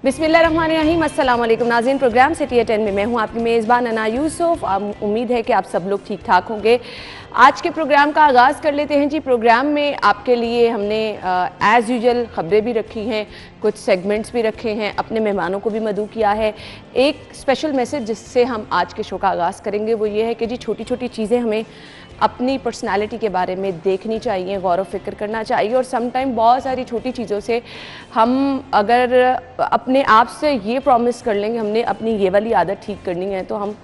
बिस्मिल्लाहिर्रहमानिर्रहीम। अस्सलाम वालेकुम नाज़रीन, प्रोग्राम सिटी 10 में मैं हूं आपकी मेज़बान अना यूसुफ। उम्मीद है कि आप सब लोग ठीक ठाक होंगे। आज के प्रोग्राम का आगाज़ कर लेते हैं जी। प्रोग्राम में आपके लिए हमने एज़ यूजुअल ख़बरें भी रखी हैं, कुछ सेगमेंट्स भी रखे हैं, अपने मेहमानों को भी मदऊ किया है। एक स्पेशल मैसेज जिससे हम आज के शो का आगाज़ करेंगे वो ये है कि जी छोटी छोटी चीज़ें हमें अपनी पर्सनालिटी के बारे में देखनी चाहिए, गौर व फिक्र करना चाहिए। और सम टाइम बहुत सारी छोटी चीज़ों से हम अगर अपने आप से ये प्रॉमिस कर लेंगे हमने अपनी ये वाली आदत ठीक करनी है तो हम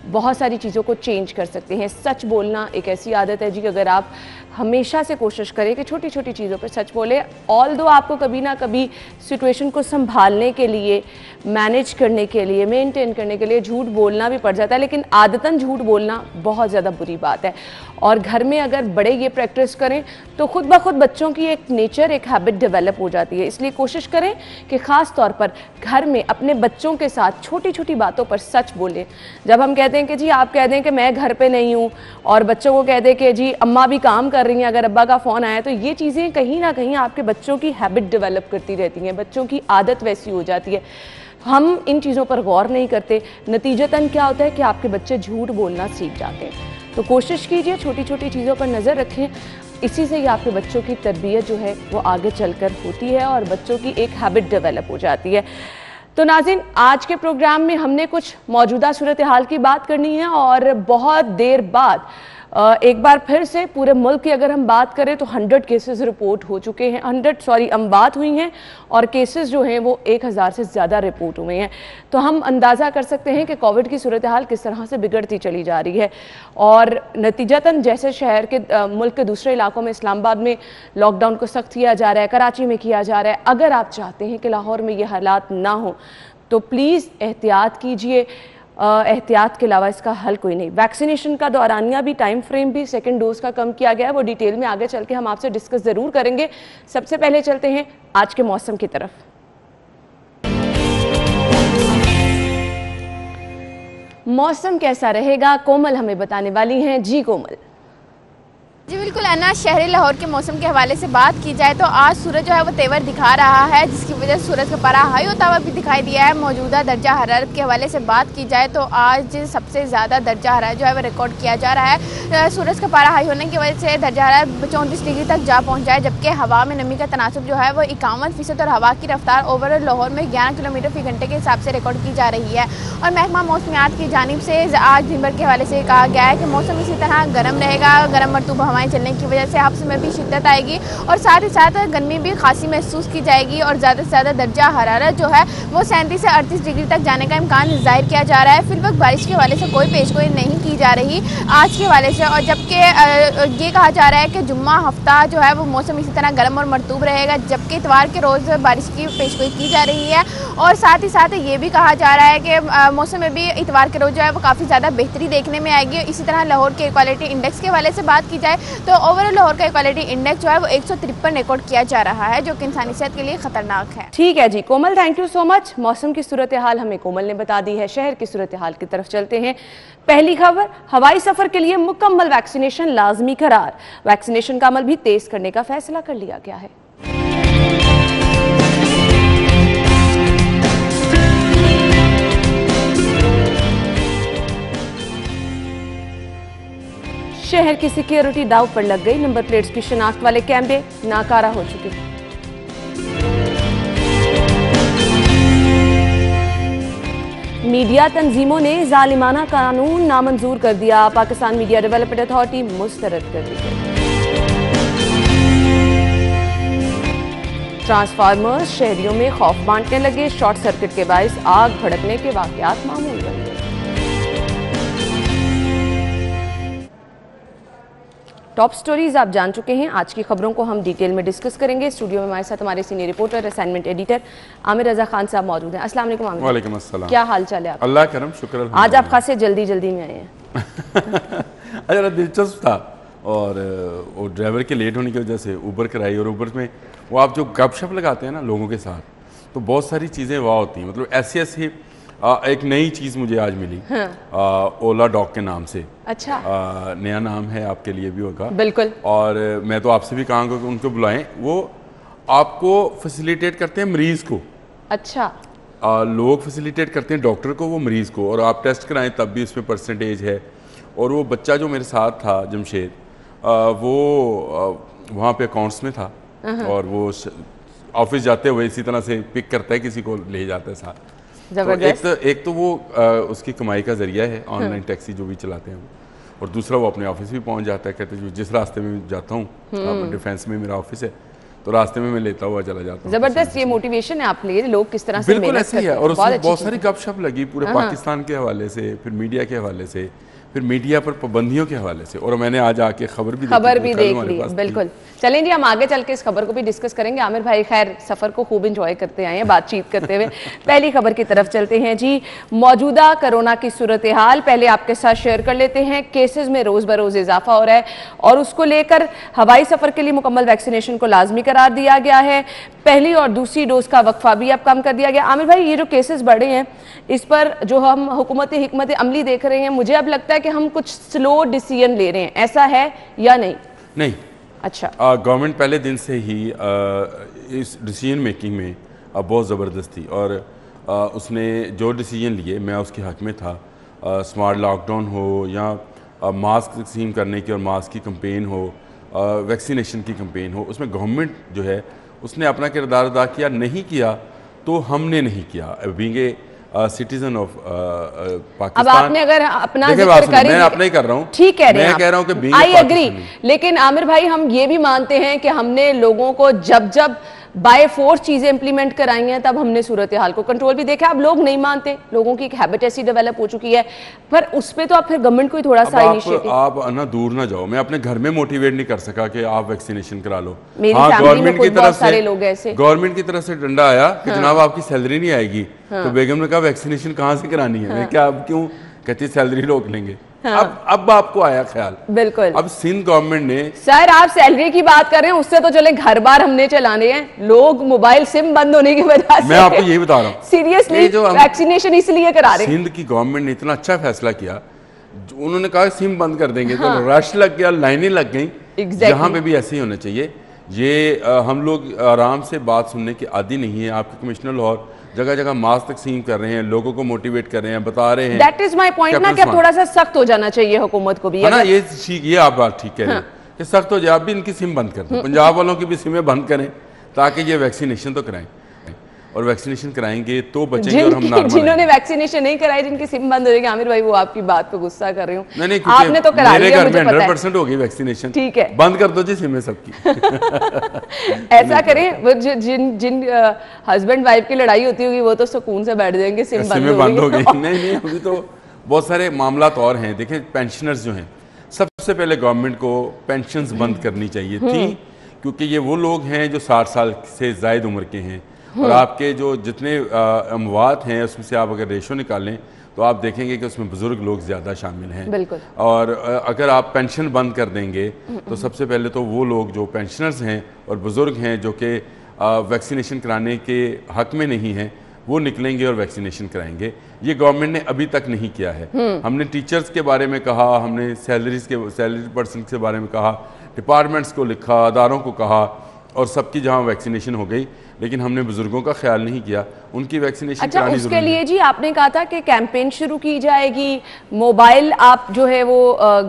बहुत सारी चीज़ों को चेंज कर सकते हैं। सच बोलना एक ऐसी आदत है जी कि अगर आप हमेशा से कोशिश करें कि छोटी छोटी चीज़ों पर सच बोलें, ऑल्दो आपको कभी ना कभी सिचुएशन को संभालने के लिए, मैनेज करने के लिए, मेंटेन करने के लिए झूठ बोलना भी पड़ जाता है, लेकिन आदतन झूठ बोलना बहुत ज़्यादा बुरी बात है। और घर में अगर बड़े ये प्रैक्टिस करें तो खुद ब खुद बच्चों की एक नेचर, एक हैबिट डेवलप हो जाती है। इसलिए कोशिश करें कि ख़ास तौर पर घर में अपने बच्चों के साथ छोटी छोटी बातों पर सच बोलें। जब हम कहते हैं कि जी आप कह दें कि मैं घर पे नहीं हूँ और बच्चों को कह दें कि जी अम्मा भी काम कर रही हैं, अगर अब्बा का फ़ोन आया, तो ये चीज़ें कहीं ना कहीं आपके बच्चों की हैबिट डेवलप करती रहती हैं, बच्चों की आदत वैसी हो जाती है। हम इन चीज़ों पर गौर नहीं करते, नतीजतन क्या होता है कि आपके बच्चे झूठ बोलना सीख जाते हैं। तो कोशिश कीजिए छोटी छोटी चीज़ों पर नज़र रखें, इसी से ही आपके बच्चों की तरबियत जो है वो आगे चलकर होती है और बच्चों की एक हैबिट डेवलप हो जाती है। तो नाज़रीन, आज के प्रोग्राम में हमने कुछ मौजूदा सूरत हाल की बात करनी है और बहुत देर बाद एक बार फिर से पूरे मुल्क की अगर हम बात करें तो 100 केसेस रिपोर्ट हो चुके हैं, अमवात हुई हैं और केसेस जो हैं वो 1000 से ज़्यादा रिपोर्ट हुए हैं। तो हम अंदाज़ा कर सकते हैं कि कोविड की सूरत हाल किस तरह से बिगड़ती चली जा रही है। और नतीजतन जैसे शहर के मुल्क के दूसरे इलाकों में, इस्लामाबाद में लॉकडाउन को सख्त किया जा रहा है, कराची में किया जा रहा है, अगर आप चाहते हैं कि लाहौर में ये हालात ना हो तो प्लीज़ एहतियात कीजिए। एहतियात के अलावा इसका हल कोई नहीं। वैक्सीनेशन का दौरानिया भी, टाइम फ्रेम भी सेकंड डोज का कम किया गया है, वो डिटेल में आगे चल के हम आपसे डिस्कस ज़रूर करेंगे। सबसे पहले चलते हैं आज के मौसम की तरफ। मौसम कैसा रहेगा कोमल हमें बताने वाली हैं। जी कोमल। जी बिल्कुल अन्ना, शहरी लाहौर के मौसम के हवाले से बात की जाए तो आज सूरज जो है वो तेवर दिखा रहा है, जिसकी वजह से सूरज का पारा हाई होता हुआ भी दिखाई दिया है। मौजूदा दर्जा हरारत के हवाले से बात की जाए तो आज सबसे ज़्यादा दर्जा हरारत जो है वो रिकॉर्ड किया जा रहा है। सूरज का पारा हाई होने की वजह से दर्जा हरारत 34 डिग्री तक जा पहुँचा है, जबकि हवा में नमी का तनासब जो है वो 51% और हवा की रफ्तार ओवरऑल लाहौर में 11 किलोमीटर फी घंटे के हिसाब से रिकॉर्ड की जा रही है। और महकमा मौसमियात की जानिब से आज दिन भर के हवाले से कहा गया है कि मौसम इसी तरह गर्म रहेगा, गर्म मरतूब हवाएं चलने की वजह से हफ्स में भी शिद्दत आएगी और साथ ही साथ गर्मी भी खासी महसूस की जाएगी और ज़्यादा से ज़्यादा दर्जा हरारत जो है वो 37 से 38 डिग्री तक जाने का इम्कान जाहिर किया जा रहा है। फिर वक्त बारिश के हवाले से कोई पेशगोई नहीं की जा रही आज के हवाले से, और जबकि ये कहा जा रहा है कि जुम्मा हफ्ता जो है वो मौसम इसी तरह गर्म और मरतूब रहेगा, जबकि इतवार के रोज़ बारिश की पेशगोई की जा रही है। और साथ ही साथ ये भी कहा जा रहा है कि मौसम में भी इतवार के रोज़ जो है वो काफ़ी ज़्यादा बेहतरी देखने में आएगी। इसी तरह लाहौर के इक्वालिटी इंडेक्स के हवाले से बात की जाए तो ओवरऑल लाहौर का इक्वालिटी इंडेक्स जो है वो 153 रिकॉर्ड किया जा रहा है, जो कि इंसानी सेहत के लिए खतरनाक है। ठीक है जी कोमल, थैंक यू सो मच। मौसम की सूरत हाल हमें कोमल ने बता दी है। शहर की सूरत हाल की तरफ चलते हैं। पहली खबर, हवाई सफर के लिए मुकम्मल वैक्सीनेशन लाजमी करार। वैक्सीनेशन का अमल भी तेज करने का फैसला कर लिया गया है। शहर की सिक्योरिटी दांव पर लग गई। नंबर प्लेट्स की शिनाख्त वाले कैमरे नाकारा हो चुके हैं। मीडिया तंजीमों ने जालिमाना कानून नामंजूर कर दिया। पाकिस्तान मीडिया डेवलपमेंट अथॉरिटी मुस्तरद कर दी गई। ट्रांसफार्मर्स शहरियों में खौफ बांटने लगे। शॉर्ट सर्किट के बायस आग भड़कने के वाकयात मामूल बन गए। टॉप स्टोरीज आप जान चुके हैं। आज की खबरों को हम डिटेल में डिस्कस करेंगे। स्टूडियो में हमारे साथ हमारे senior reporter, assignment editor Aamir Raza Khan साहब मौजूद हैं। अस्सलाम वालेकुम आमिर। वालेकुम अस्सलाम। क्या हाल चाल है आप? अल्लाह करम, शुक्र। आज आप खासे जल्दी जल्दी में आए हैं। अच्छा, दिलचस्प था। और वो ड्राइवर के लेट होने की वजह से ऊबर कराई, और ऊबर में वो आप जो गपशप लगाते हैं ना लोगों के साथ, तो बहुत सारी चीज़ें वाह होती हैं। मतलब ऐसी ऐसी एक नई चीज़ मुझे आज मिली। हाँ। ओला डॉग के नाम से। अच्छा। नया नाम है, आपके लिए भी होगा। बिल्कुल। और मैं तो आपसे भी कहूँगा कि उनको बुलाएं, वो आपको फैसिलिटेट करते हैं मरीज़ को। अच्छा। लोग फैसिलिटेट करते हैं डॉक्टर को, वो मरीज़ को, और आप टेस्ट कराएं तब भी उसमें परसेंटेज है। और वो बच्चा जो मेरे साथ था जमशेद, वो वहाँ पे अकाउंट्स में था, और वो ऑफिस जाते हुए इसी तरह से पिक करता है, किसी को ले जाता है साथ। तो एक तो वो उसकी कमाई का जरिया है, ऑनलाइन टैक्सी जो भी चलाते हैं, और दूसरा वो अपने ऑफिस भी पहुंच जाता है। कहते हैं जिस रास्ते में जाता हूँ, डिफेंस में मेरा ऑफिस है, तो रास्ते में मैं लेता हुआ चला जाता हूँ। जबरदस्त ये मोटिवेशन है आप लिए, लोग किस तरह से बिल्कुल ऐसे ही है। और उसमें बहुत सारी गपशप लगी पूरे पाकिस्तान के हवाले से, फिर मीडिया के हवाले से, फिर मीडिया पर पाबंदियों के हवाले से, और मैंने आज आके खबर भी देख ली। बिल्कुल, चलें जी, हम आगे चल के इस खबर को भी डिस्कस करेंगे। आमिर भाई खैर सफ़र को खूब इंजॉय करते आए हैं बातचीत करते हुए। पहली खबर की तरफ चलते हैं जी। मौजूदा कोरोना की सूरत हाल पहले आपके साथ शेयर कर लेते हैं। केसेस में रोज़ बरोज़ इजाफा हो रहा है, और उसको लेकर हवाई सफ़र के लिए मुकम्मल वैक्सीनेशन को लाजमी करार दिया गया है। पहली और दूसरी डोज का वक्फा भी अब कम कर दिया गया। आमिर भाई, ये जो केसेस बढ़े हैं, इस पर जो हम हुकूमत हिकमत अमली देख रहे हैं, मुझे अब लगता है कि हम कुछ स्लो डिसीजन ले रहे हैं, ऐसा है या नहीं? नहीं। अच्छा, गवर्नमेंट पहले दिन से ही इस डिसीजन मेकिंग में बहुत ज़बरदस्त थी, और उसने जो डिसीजन लिए मैं उसके हक में था। स्मार्ट लॉकडाउन हो या मास्क तकसीम करने की और मास्क की कंपेन हो, वैक्सीनेशन की कंपेन हो, उसमें गवर्नमेंट जो है उसने अपना किरदार अदा किया। नहीं किया तो हमने नहीं किया। Being citizen of Pakistan. अब आपने अगर अपना मैं अपना ही कर रहा हूँ, ठीक है, मैं कह रहा हूँ कि आई एग्री, लेकिन आमिर भाई हम ये भी मानते हैं कि हमने लोगों को जब जब बाय फोर्स चीजें इंप्लीमेंट कराई हैं, तब हमने सूरत हाल को कंट्रोल भी देखा। अब लोग नहीं मानते, लोगों की एक हैबिट ऐसी डेवलप हो चुकी है, पर उस पे तो आप फिर गवर्नमेंट को ही थोड़ा सा इनिशिएटिव। आप ना दूर ना जाओ, मैं अपने घर में मोटिवेट नहीं कर सका कि आप वैक्सीनेशन करा लो। गवर्नमेंट की तरफ से लोग ऐसे, गवर्नमेंट की तरफ से डंडा आया कि जनाब आपकी सैलरी नहीं आएगी, तो बेगम ने कहा वैक्सीनेशन कहाँ से करानी है? मैं क्या अब क्यों कहती सैलरी रोक लेंगे। अब आपको आया ख्याल। बिल्कुल। अब सिंध गवर्नमेंट ने, सर आप सैलरी की बात कर रहे हैं, उससे तो चले घर बार हमने चलाने हैं। लोग मोबाइल सिम बंद होने की वजह से, मैं आपको यही बता रहा हूँ, सीरियसली वैक्सीनेशन इसलिए करा रहे हैं। सिंध की गवर्नमेंट ने इतना अच्छा फैसला किया, उन्होंने कहा सिम बंद कर देंगे, तो रश लग गया, लाइनें लग गई। जहाँ पे भी ऐसे ही होना चाहिए। ये हम लोग आराम से बात सुनने के आदी नहीं है। आपके कमिश्नर लाहौर जगह जगह मास्क तकसीम कर रहे हैं, लोगों को मोटिवेट कर रहे हैं, बता रहे हैं। दैट इज माय पॉइंट ना, कि थोड़ा सा सख्त हो जाना चाहिए हुकूमत को भी, है ना। ये आप बात ठीक कह रहे हैं कि सख्त हो जाए। आप भी इनकी सिम बंद कर दें, पंजाब वालों की भी सिमें बंद करें, ताकि ये वैक्सीनेशन तो कराएं, और वैक्सीनेशन कराएंगे तो बचेंगे। और हम नॉर्मल, जिन्होंने वैक्सीनेशन नहीं कराई, जिनकी सिम बंद हो जाएगी, आमिर भाई वो आपकी बात पे गुस्सा कर रही हूँ। नहीं, आपने तो करा लिया, मुझे पता है 100% हो गई वैक्सीनेशन। ठीक है, बंद कर दो जी सिमें सबकी। ऐसा करें, वो जिन हस्बैंड वाइफ की लड़ाई होती होगी, वो तो सुकून से बैठ जाएंगे, सिम बंद हो गई। नहीं, अभी तो बहुत सारे मामला और हैं। देखें, पेंशनर्स जो हैं, सबसे पहले गवर्नमेंट को पेंशन्स बंद करनी चाहिए थी, क्योंकि ये वो लोग हैं जो 60 साल से ज़ायद उम्र के हैं, और आपके जो जितने अमवात हैं उसमें से आप अगर रेशो निकालें तो आप देखेंगे कि उसमें बुजुर्ग लोग ज़्यादा शामिल हैं। बिल्कुल। और अगर आप पेंशन बंद कर देंगे तो सबसे पहले तो वो लोग जो पेंशनर्स हैं और बुजुर्ग हैं जो कि वैक्सीनेशन कराने के हक में नहीं हैं, वो निकलेंगे और वैक्सीनेशन कराएंगे। ये गवर्नमेंट ने अभी तक नहीं किया है। हमने टीचर्स के बारे में कहा, हमने सैलरी पर्सन के बारे में कहा, डिपार्टमेंट्स को लिखा, अदारों को कहा, और सबकी जहाँ वैक्सीनेशन हो गई, लेकिन हमने बुजुर्गों का ख्याल नहीं किया, उनकी वैक्सीनेशन अच्छा, उसके लिए जी आपने कहा था कि कैंपेन शुरू की जाएगी, मोबाइल आप जो है वो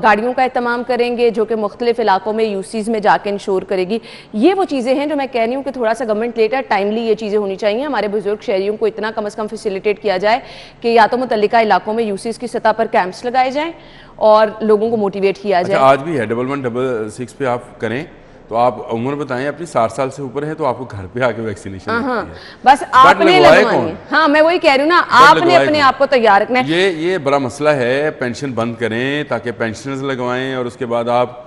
गाड़ियों का इस्तेमाल करेंगे जो कि मुख्तलिफ इलाकों में यूसीज में जाके इंश्योर करेगी। ये वो चीज़ें हैं जो मैं कह रही हूँ कि थोड़ा सा गवर्नमेंट लेटर टाइमली ये चीज़ें होनी चाहिए। हमारे बुजुर्ग शहरियों को इतना कम अज़ कम फैसिलिटेट किया जाए कि या तो मुतल्लिका इलाकों में यूसीज की सतह पर कैंप्स लगाए जाएँ और लोगों को मोटिवेट किया जाए। आज भी है 1116 पे आप करें तो आप उम्र बताएं अपनी 60 साल से ऊपर है तो आपको घर पे आके वैक्सीनेशन बस आपने लगवानी। हाँ, मैं वही कह रही हूँ ना, आपने अपने आप को तैयार रखना है। ये बड़ा मसला है। पेंशन बंद करें ताकि पेंशनर्स लगवाएं और उसके बाद आप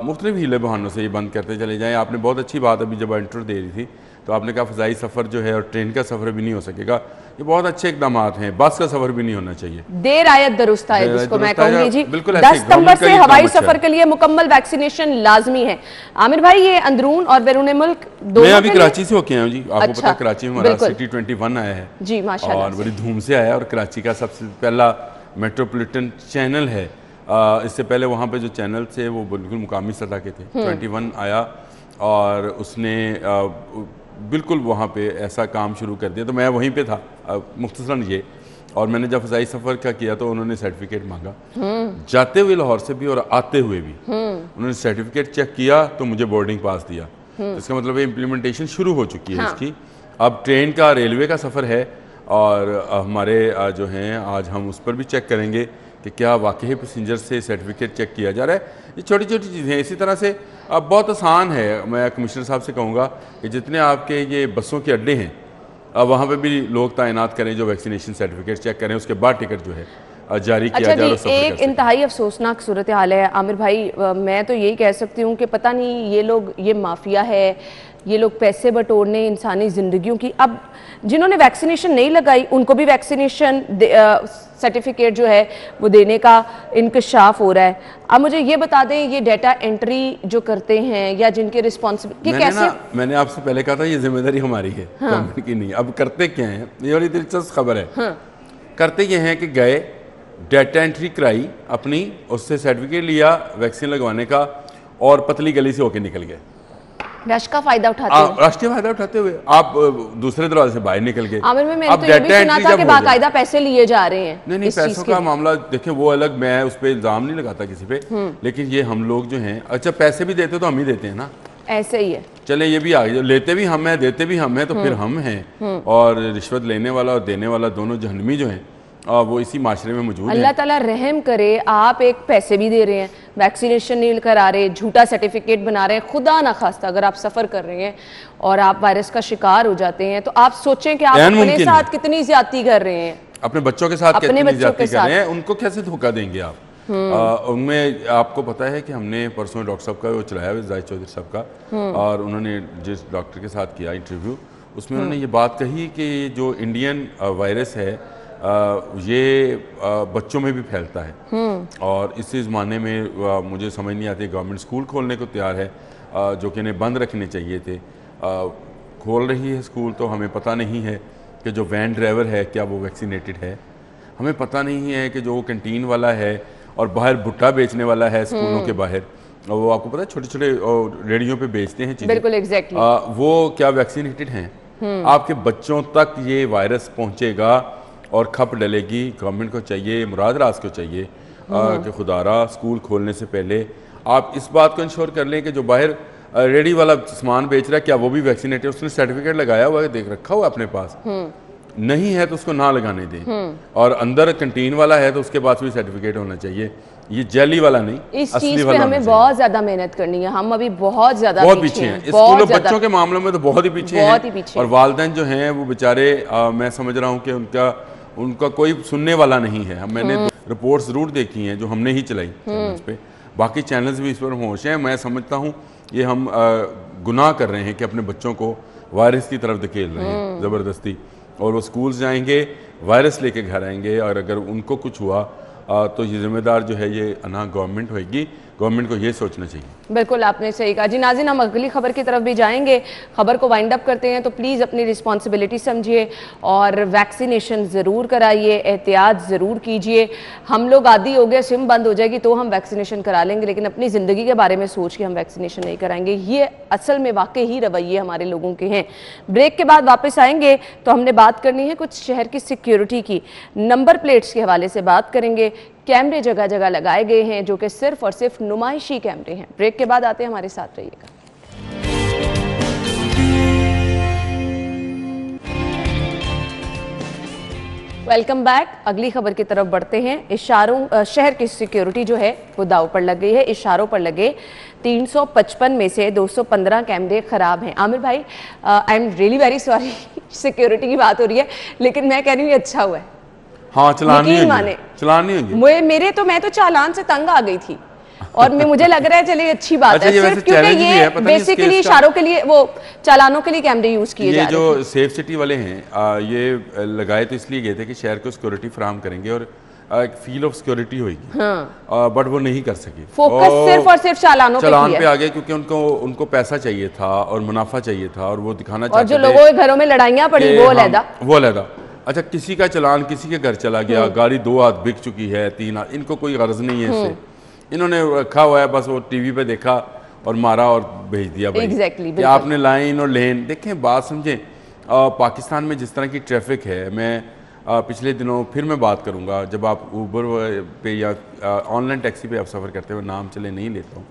मुख्तलिफ हीले बहानों से ये बंद करते चले जाएं। आपने बहुत अच्छी बात अभी जब इंट्रो दे रही थी तो आपने कहा फ़ज़ाई सफ़र जो है और ट्रेन का सफ़र भी नहीं हो सकेगा। ये बहुत अच्छे इकदाम हैं। बस का सफ़र भी नहीं होना चाहिए। देर आयत दुरुस्त आयत जिसको मैं कहूँगी जी। बिल्कुल 10 सितंबर से हवाई सफ़र के लिए मुकम्मल वैक्सीनेशन लाजमी है। आमिर भाई, ये अंदरून और बैरून मुल्क दोनों? मैं अभी कराची से होके आया हूँ जी। आपको पता है कराची में हमारा सिटी 21 आया है जी, माशाल्लाह, और बड़ी धूम से आया। और कराची का सबसे पहला मेट्रोपॉलिटन चैनल है। इससे पहले वहाँ पे जो चैनल थे वो बिल्कुल मुकामी सतह के थे। 21 आया और उसने बिल्कुल वहाँ पे ऐसा काम शुरू कर दिया। तो मैं वहीं पे था मुख्तसरन ये, और मैंने जब फ़ज़ाई सफ़र का किया तो उन्होंने सर्टिफिकेट मांगा, जाते हुए लाहौर से भी और आते हुए भी उन्होंने सर्टिफिकेट चेक किया तो मुझे बोर्डिंग पास दिया। तो इसका मतलब ये इम्प्लीमेंटेशन शुरू हो चुकी है इसकी। अब ट्रेन का, रेलवे का सफ़र है, और हमारे जो हैं आज हम उस पर भी चेक करेंगे कि क्या वाकई पैसेंजर से सर्टिफिकेट चेक किया जा रहा है। ये छोटी छोटी चीज़ें हैं। इसी तरह से अब बहुत आसान है, मैं कमिश्नर साहब से कहूँगा कि जितने आपके ये बसों के अड्डे हैं अब वहाँ पे भी लोग तैनात करें जो वैक्सीनेशन सर्टिफिकेट चेक करें, उसके बाद टिकट जो है जारी किया जाए। अच्छा जी, एक इंतहाई अफसोसनाक सूरत हाल है आमिर भाई। मैं तो यही कह सकती हूँ कि पता नहीं ये लोग, ये माफिया है, ये लोग पैसे बटोरने इंसानी ज़िंदगियों की। अब जिन्होंने वैक्सीनेशन नहीं लगाई उनको भी वैक्सीनेशन सर्टिफिकेट जो है वो देने का इंकशाफ हो रहा है। अब मुझे ये बता दें, ये डाटा एंट्री जो करते हैं या जिनके रिस्पॉन्सिबिलिटी कैसे? मैंने आपसे पहले कहा था ये जिम्मेदारी हमारी है, गवर्नमेंट की नहीं। अब करते क्या हैं, ये बड़ी दिलचस्प खबर है। करते ये हैं कि गए, डाटा एंट्री कराई अपनी, उससे सर्टिफिकेट लिया वैक्सीन लगवाने का, और पतली गली से होके निकल गए। रश का फायदा उठाते हुए, राष्ट्रीय फायदा उठाते हुए आप दूसरे दरवाजे से बाहर निकल गए। आमिर में मैंने तो ये भी सुना था कि बाकायदा पैसे लिए जा रहे हैं। नहीं, पैसों का मामला देखें वो अलग, मैं उस पर इल्जाम नहीं लगाता किसी पे, लेकिन ये हम लोग जो हैं, अच्छा पैसे भी देते तो हम ही देते हैं ना, ऐसे ही है। चले ये भी आगे, लेते भी हम हैं, देते भी हम हैं, तो फिर हम हैं। और रिश्वत लेने वाला और देने वाला दोनों जहन्नमी जो हैं वो इसी माशरे में मौजूद है। अल्लाह ताला रहम करे, आप एक पैसे भी दे रहे हैं, वैक्सीनेशन नहीं करा रहे, झूठा सर्टिफिकेट बना रहे हैं, खुदा ना खास्ता अगर आप सफ़र कर रहे हैं और आप वायरस का शिकार हो जाते हैं तो आप सोचें कि आप अपने साथ कितनी ज्यादती कर रहे हैं, अपने बच्चों के साथ कितनी ज्यादती कर रहे हैं, उनको कैसे धोखा देंगे आप। उनमें आपको पता है कि हमने परसों डॉक्टर साहब का वो चलाया जाहिद चौधरी साहब का, और उन्होंने जिस डॉक्टर के साथ किया इंटरव्यू, उसमें उन्होंने ये बात कही कि जो इंडियन वायरस है ये बच्चों में भी फैलता है, और इसी ज़माने में मुझे समझ नहीं आती, गवर्नमेंट स्कूल खोलने को तैयार है जो कि इन्हें बंद रखने चाहिए थे, खोल रही है स्कूल, तो हमें पता नहीं है कि जो वैन ड्राइवर है क्या वो वैक्सीनेटेड है, हमें पता नहीं है कि जो कैंटीन वाला है और बाहर भुट्टा बेचने वाला है स्कूलों के बाहर, और वो आपको पता है छोटे छोटे रेडियो पे बेचते हैं चीज़ें, बिल्कुल एग्जैक्टली, वो क्या वैक्सीनेटेड हैं। आपके बच्चों तक ये वायरस पहुँचेगा और खप डलेगी। गवर्नमेंट को चाहिए, मुराद राज को चाहिए कि खुदारा स्कूल खोलने से पहले आप इस बात को इंश्योर कर लें कि जो बाहर रेडी वाला सामान बेच रहा है क्या वो भी वैक्सीनेटेड, उसने सर्टिफिकेट लगाया हुआ है, देख रखा हुआ अपने पास, नहीं है तो उसको ना लगाने दें, और अंदर कैंटीन वाला है तो उसके पास भी सर्टिफिकेट होना चाहिए, ये जेली वाला नहीं, इस चीज पे हमें बहुत ज्यादा मेहनत करनी है। हम अभी बहुत ज्यादा पीछे हैं स्कूलों बच्चों के मामलों में, तो बहुत ही पीछे हैं। और वालिदैन जो हैं वो बेचारे, मैं समझ रहा हूँ कि उनका कोई सुनने वाला नहीं है। मैंने रिपोर्ट्स जरूर देखी हैं जो हमने ही चलाई चैनल्स पे, बाकी चैनल्स भी इस पर होश हैं। मैं समझता हूँ ये हम गुनाह कर रहे हैं कि अपने बच्चों को वायरस की तरफ धकेल रहे हैं ज़बरदस्ती, और वो स्कूल जाएंगे वायरस लेके घर आएंगे, और अगर उनको कुछ हुआ तो ये जिम्मेदार जो है ये ना गवर्नमेंट होगी, गवर्नमेंट को ये सोचना चाहिए। बिल्कुल आपने सही कहा जी। नाज़रीन, हम अगली खबर की तरफ भी जाएंगे, खबर को वाइंड अप करते हैं, तो प्लीज़ अपनी रिस्पॉन्सिबिलिटी समझिए और वैक्सीनेशन ज़रूर कराइए, एहतियात ज़रूर कीजिए। हम लोग आदी हो गए, सिम बंद हो जाएगी तो हम वैक्सीनेशन करा लेंगे, लेकिन अपनी ज़िंदगी के बारे में सोच के हम वैक्सीनेशन नहीं कराएंगे। ये असल में वाकई ही रवैये हमारे लोगों के हैं। ब्रेक के बाद वापस आएंगे तो हमने बात करनी है कुछ शहर की सिक्योरिटी की, नंबर प्लेट्स के हवाले से बात करेंगे। कैमरे जगह जगह लगाए गए हैं जो कि सिर्फ और सिर्फ नुमाइशी कैमरे हैं। ब्रेक के बाद आते हैं, हमारे साथ रहिएगा। Welcome back. अगली खबर की तरफ बढ़ते हैं। इशारों, शहर की सिक्योरिटी जो है वो दाव पर लग गई है। इशारों पर लगे 355 में से 215 कैमरे खराब हैं। आमिर भाई, I am really very sorry, security की बात हो रही है, लेकिन मैं कह रही हूँ अच्छा हुआ है। हाँ, चलान नहीं होगी। मैं तो चालान से तंग आ गई थी, और मुझे लग रहा है चलिए अच्छी बात है, सिर्फ क्योंकि ये बेसिकली इशारों के लिए, वो चालानों के लिए कैमरे यूज किए जा रहे हैं। ये जो सेफ सिटी वाले हैं ये लगाए तो इसलिए गए थे कि शहर को सिक्योरिटी फराहम करेंगे और एक फील ऑफ सिक्योरिटी होगी, बट वो नहीं कर सकी। फोकस सिर्फ और सिर्फ चालान पे आ गए, क्योंकि उनको पैसा चाहिए था और मुनाफा चाहिए था, और वो दिखाना चाहते थे। और जो लोगों के घरों में लड़ाइयाँ पड़ी वो अलहदा। अच्छा, किसी का चलान किसी के घर चला गया, गाड़ी 2 हाथ बिक चुकी है, 3 हाथ, इनको कोई गर्ज नहीं है इससे, इन्होंने रखा हुआ है, बस वो टीवी पे देखा और मारा और भेज दिया भाई। Exactly, कि आपने लाइन और लेन देखें, बात समझें। पाकिस्तान में जिस तरह की ट्रैफिक है, मैं पिछले दिनों फिर मैं बात करूंगा, जब आप ऊबर पे या ऑनलाइन टैक्सी पे आप सफ़र करते हुए, नाम चले नहीं लेता हूँ,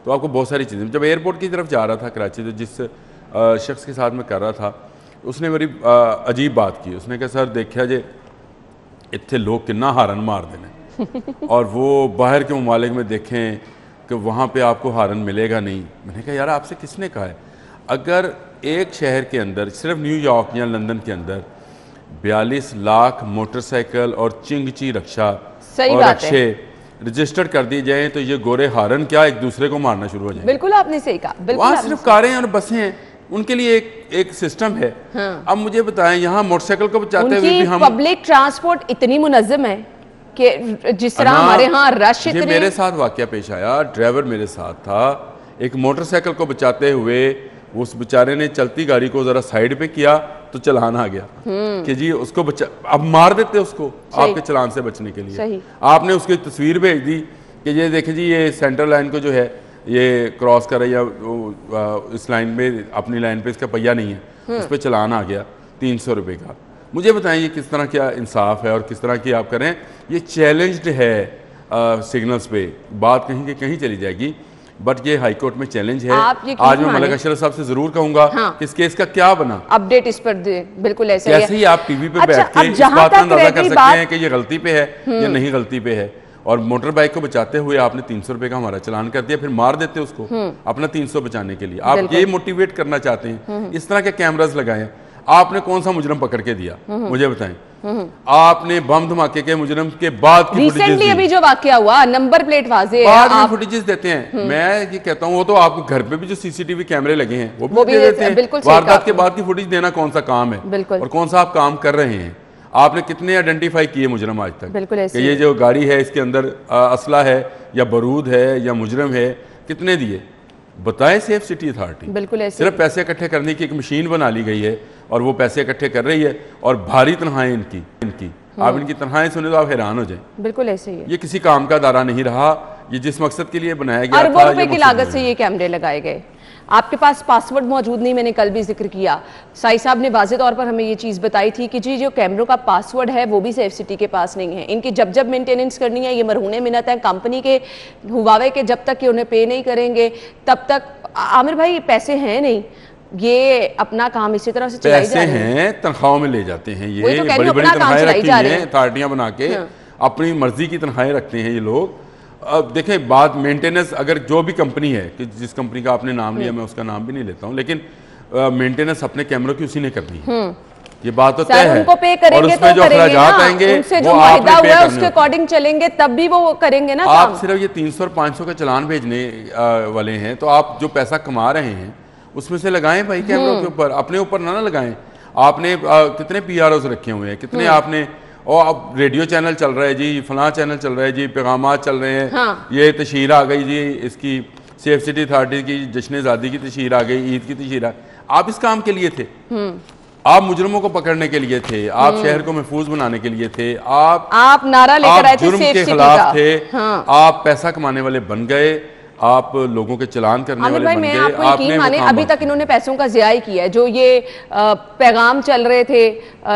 तो आपको बहुत सारी चीज़ें, जब एयरपोर्ट की तरफ जा रहा था कराची, तो जिस शख्स के साथ मैं कर रहा था उसने बड़ी अजीब बात की। उसने कहा सर देखा जे इतने लोग कितना हारन मार देने और वो बाहर के ममालिक में देखें कि वहाँ पे आपको हारन मिलेगा नहीं। मैंने कहा यार आपसे किसने कहा है? अगर एक शहर के अंदर सिर्फ न्यूयॉर्क या लंदन के अंदर 42 लाख मोटरसाइकिल और चिंगची रक्षा और रक्षे रजिस्टर्ड कर दिए जाएं, तो ये गोरे हारन क्या एक दूसरे को मारना शुरू हो जाए। बिल्कुल आपने सही कहा। वहाँ सिर्फ कारें और बसें हैं, उनके लिए एक सिस्टम है। हाँ। अब मुझे बताएं, यहाँ मोटरसाइकिल को बचाते हुए भी हम पब्लिक ट्रांसपोर्ट इतनी मुनज़्ज़म है कि जिस तरह हमारे यहाँ रश इतने। मेरे साथ वाकया पेश आया, ड्राइवर मेरे साथ था, एक मोटरसाइकिल को बचाते हुए उस बेचारे ने चलती गाड़ी को जरा साइड पे किया तो चलान आ गया कि जी उसको बचा, अब मार देते उसको आपके चलान से बचने के लिए। आपने उसकी तस्वीर भेज दी कि ये देखें जी ये सेंटर लाइन को जो है ये क्रॉस कर रही है, इस लाइन में अपनी लाइन पे इसका पहिया नहीं है, उस पर चलान आ गया 300 रुपये का। मुझे बताएं ये किस तरह का इंसाफ है और किस तरह की आप करें? ये चैलेंज्ड है सिग्नल्स पे, बात कहीं की कहीं चली जाएगी, बट ये हाई कोर्ट में चैलेंज है। आज मैं मलिक अशरफ साहब से जरूर कहूंगा कि इस केस का क्या बना, अपडेट इस पर दे। बिल्कुल ऐसे कैसे ही आप टीवी पे बैठ के इस बात का अंदाजा कर सकते हैं कि ये गलती पे है या नहीं गलती पे है। और मोटर बाइक को बचाते हुए आपने 300 रुपए का हमारा चलान कर दिया, फिर मार देते उसको अपना 300 बचाने के लिए। आप ये मोटिवेट करना चाहते हैं, इस तरह के कैमरास लगाए। आपने कौन सा मुजरम पकड़ के दिया मुझे बताएं? आपने बम धमाके के मुजरम के बाद की रिसेंटली अभी जो वाकया हुआ, नंबर प्लेट वाज़ेह है, बाद में फुटेजेस देते हैं। मैं ये कहता हूँ वो तो आपको घर पे भी जो सीसीटीवी कैमरे लगे हैं वो भी दे देते हैं। वारदात के बाद की फुटेज देना कौन सा काम है और कौन सा आप काम कर रहे हैं? आपने कितने आइडेंटिफाई किए मुजरम आज तक? कि ये जो गाड़ी है इसके अंदर असला है या बारूद है या मुजरम है, कितने दिए? बताएं सेफ सिटी अथॉरिटी। बिल्कुल ऐसे सिर्फ पैसे इकट्ठे करने की एक मशीन बना ली गई है और वो पैसे इकट्ठे कर रही है और भारी तनख्वाहें इनकी आप इनकी तनख्वाहें सुने तो आप हैरान हो जाएं। बिल्कुल ऐसे ही है। ये किसी काम का दायरा नहीं रहा, ये जिस मकसद के लिए बनाया गया अरबों रुपए की लागत से ये कैमरे लगाए गए। आपके पास पासवर्ड मौजूद नहीं, मैंने कल भी जिक्र किया। साई साहब ने वाज़े तौर पर हमें ये चीज़ बताई थी कि जी जो कैमरों का पासवर्ड है वो भी सेफ सिटी के पास नहीं है। इनकी जब जब मेंटेनेंस करनी है, ये मरहूने मिन्नत है कंपनी के, हुवावे के, जब तक कि उन्हें पे नहीं करेंगे तब तक। आमिर भाई पैसे हैं नहीं, ये अपना काम इसी तरह से चलाई जा रहे हैं, तनख्वाहों में ले जाते हैं। ये तो बड़ी बड़ी तनख्वाहें रखी हैं, अथॉरिटियां बना के अपनी मर्जी की तनख्वाहें रखते हैं ये लोग। अब देखें बात मेंटेनेंस, अगर जो भी कंपनी है कि जिस कंपनी का आपने नाम लिया, मैं उसका नाम भी नहीं लेता हूँ, लेकिन मेंटेनेंस अपने कैमरों की उसी ने करनी है, ये बात तो तय है। उनको पे करेंगे और उसमें तो जो अखराजात आएंगे उनसे जो वायदा हुआ है उसके अकॉर्डिंग चलेंगे, तब भी वो करेंगे ना। आप सिर्फ ये 300 और 500 का चलान भेजने वाले हैं, तो आप जो पैसा कमा रहे हैं उसमें से लगाएं भाई कैमरों के ऊपर, अपने ऊपर ना लगाएं। आपने कितने PROs रखे हुए हैं, कितने आपने, और अब रेडियो चैनल चल रहा है जी, फलां चैनल चल रहा है जी, पैगामात चल रहे हैं, ये तशहीर आ गई जी, इसकी सेफ सिटी अथॉरिटी की जश्न आज़ादी की तशहीर आ गई, ईद की तशहीर। आप इस काम के लिए थे, आप मुजरमों को पकड़ने के लिए थे, आप शहर को महफूज बनाने के लिए थे, आप नारा लेकर आए थे जुर्म के खिलाफ थे, आप पैसा कमाने वाले बन गए, आप लोगों के चलान करने वाले बन गए। आपको यकीन माने अभी तक इन्होंने पैसों का ज़िया किया है। जो ये पैगाम चल रहे थे,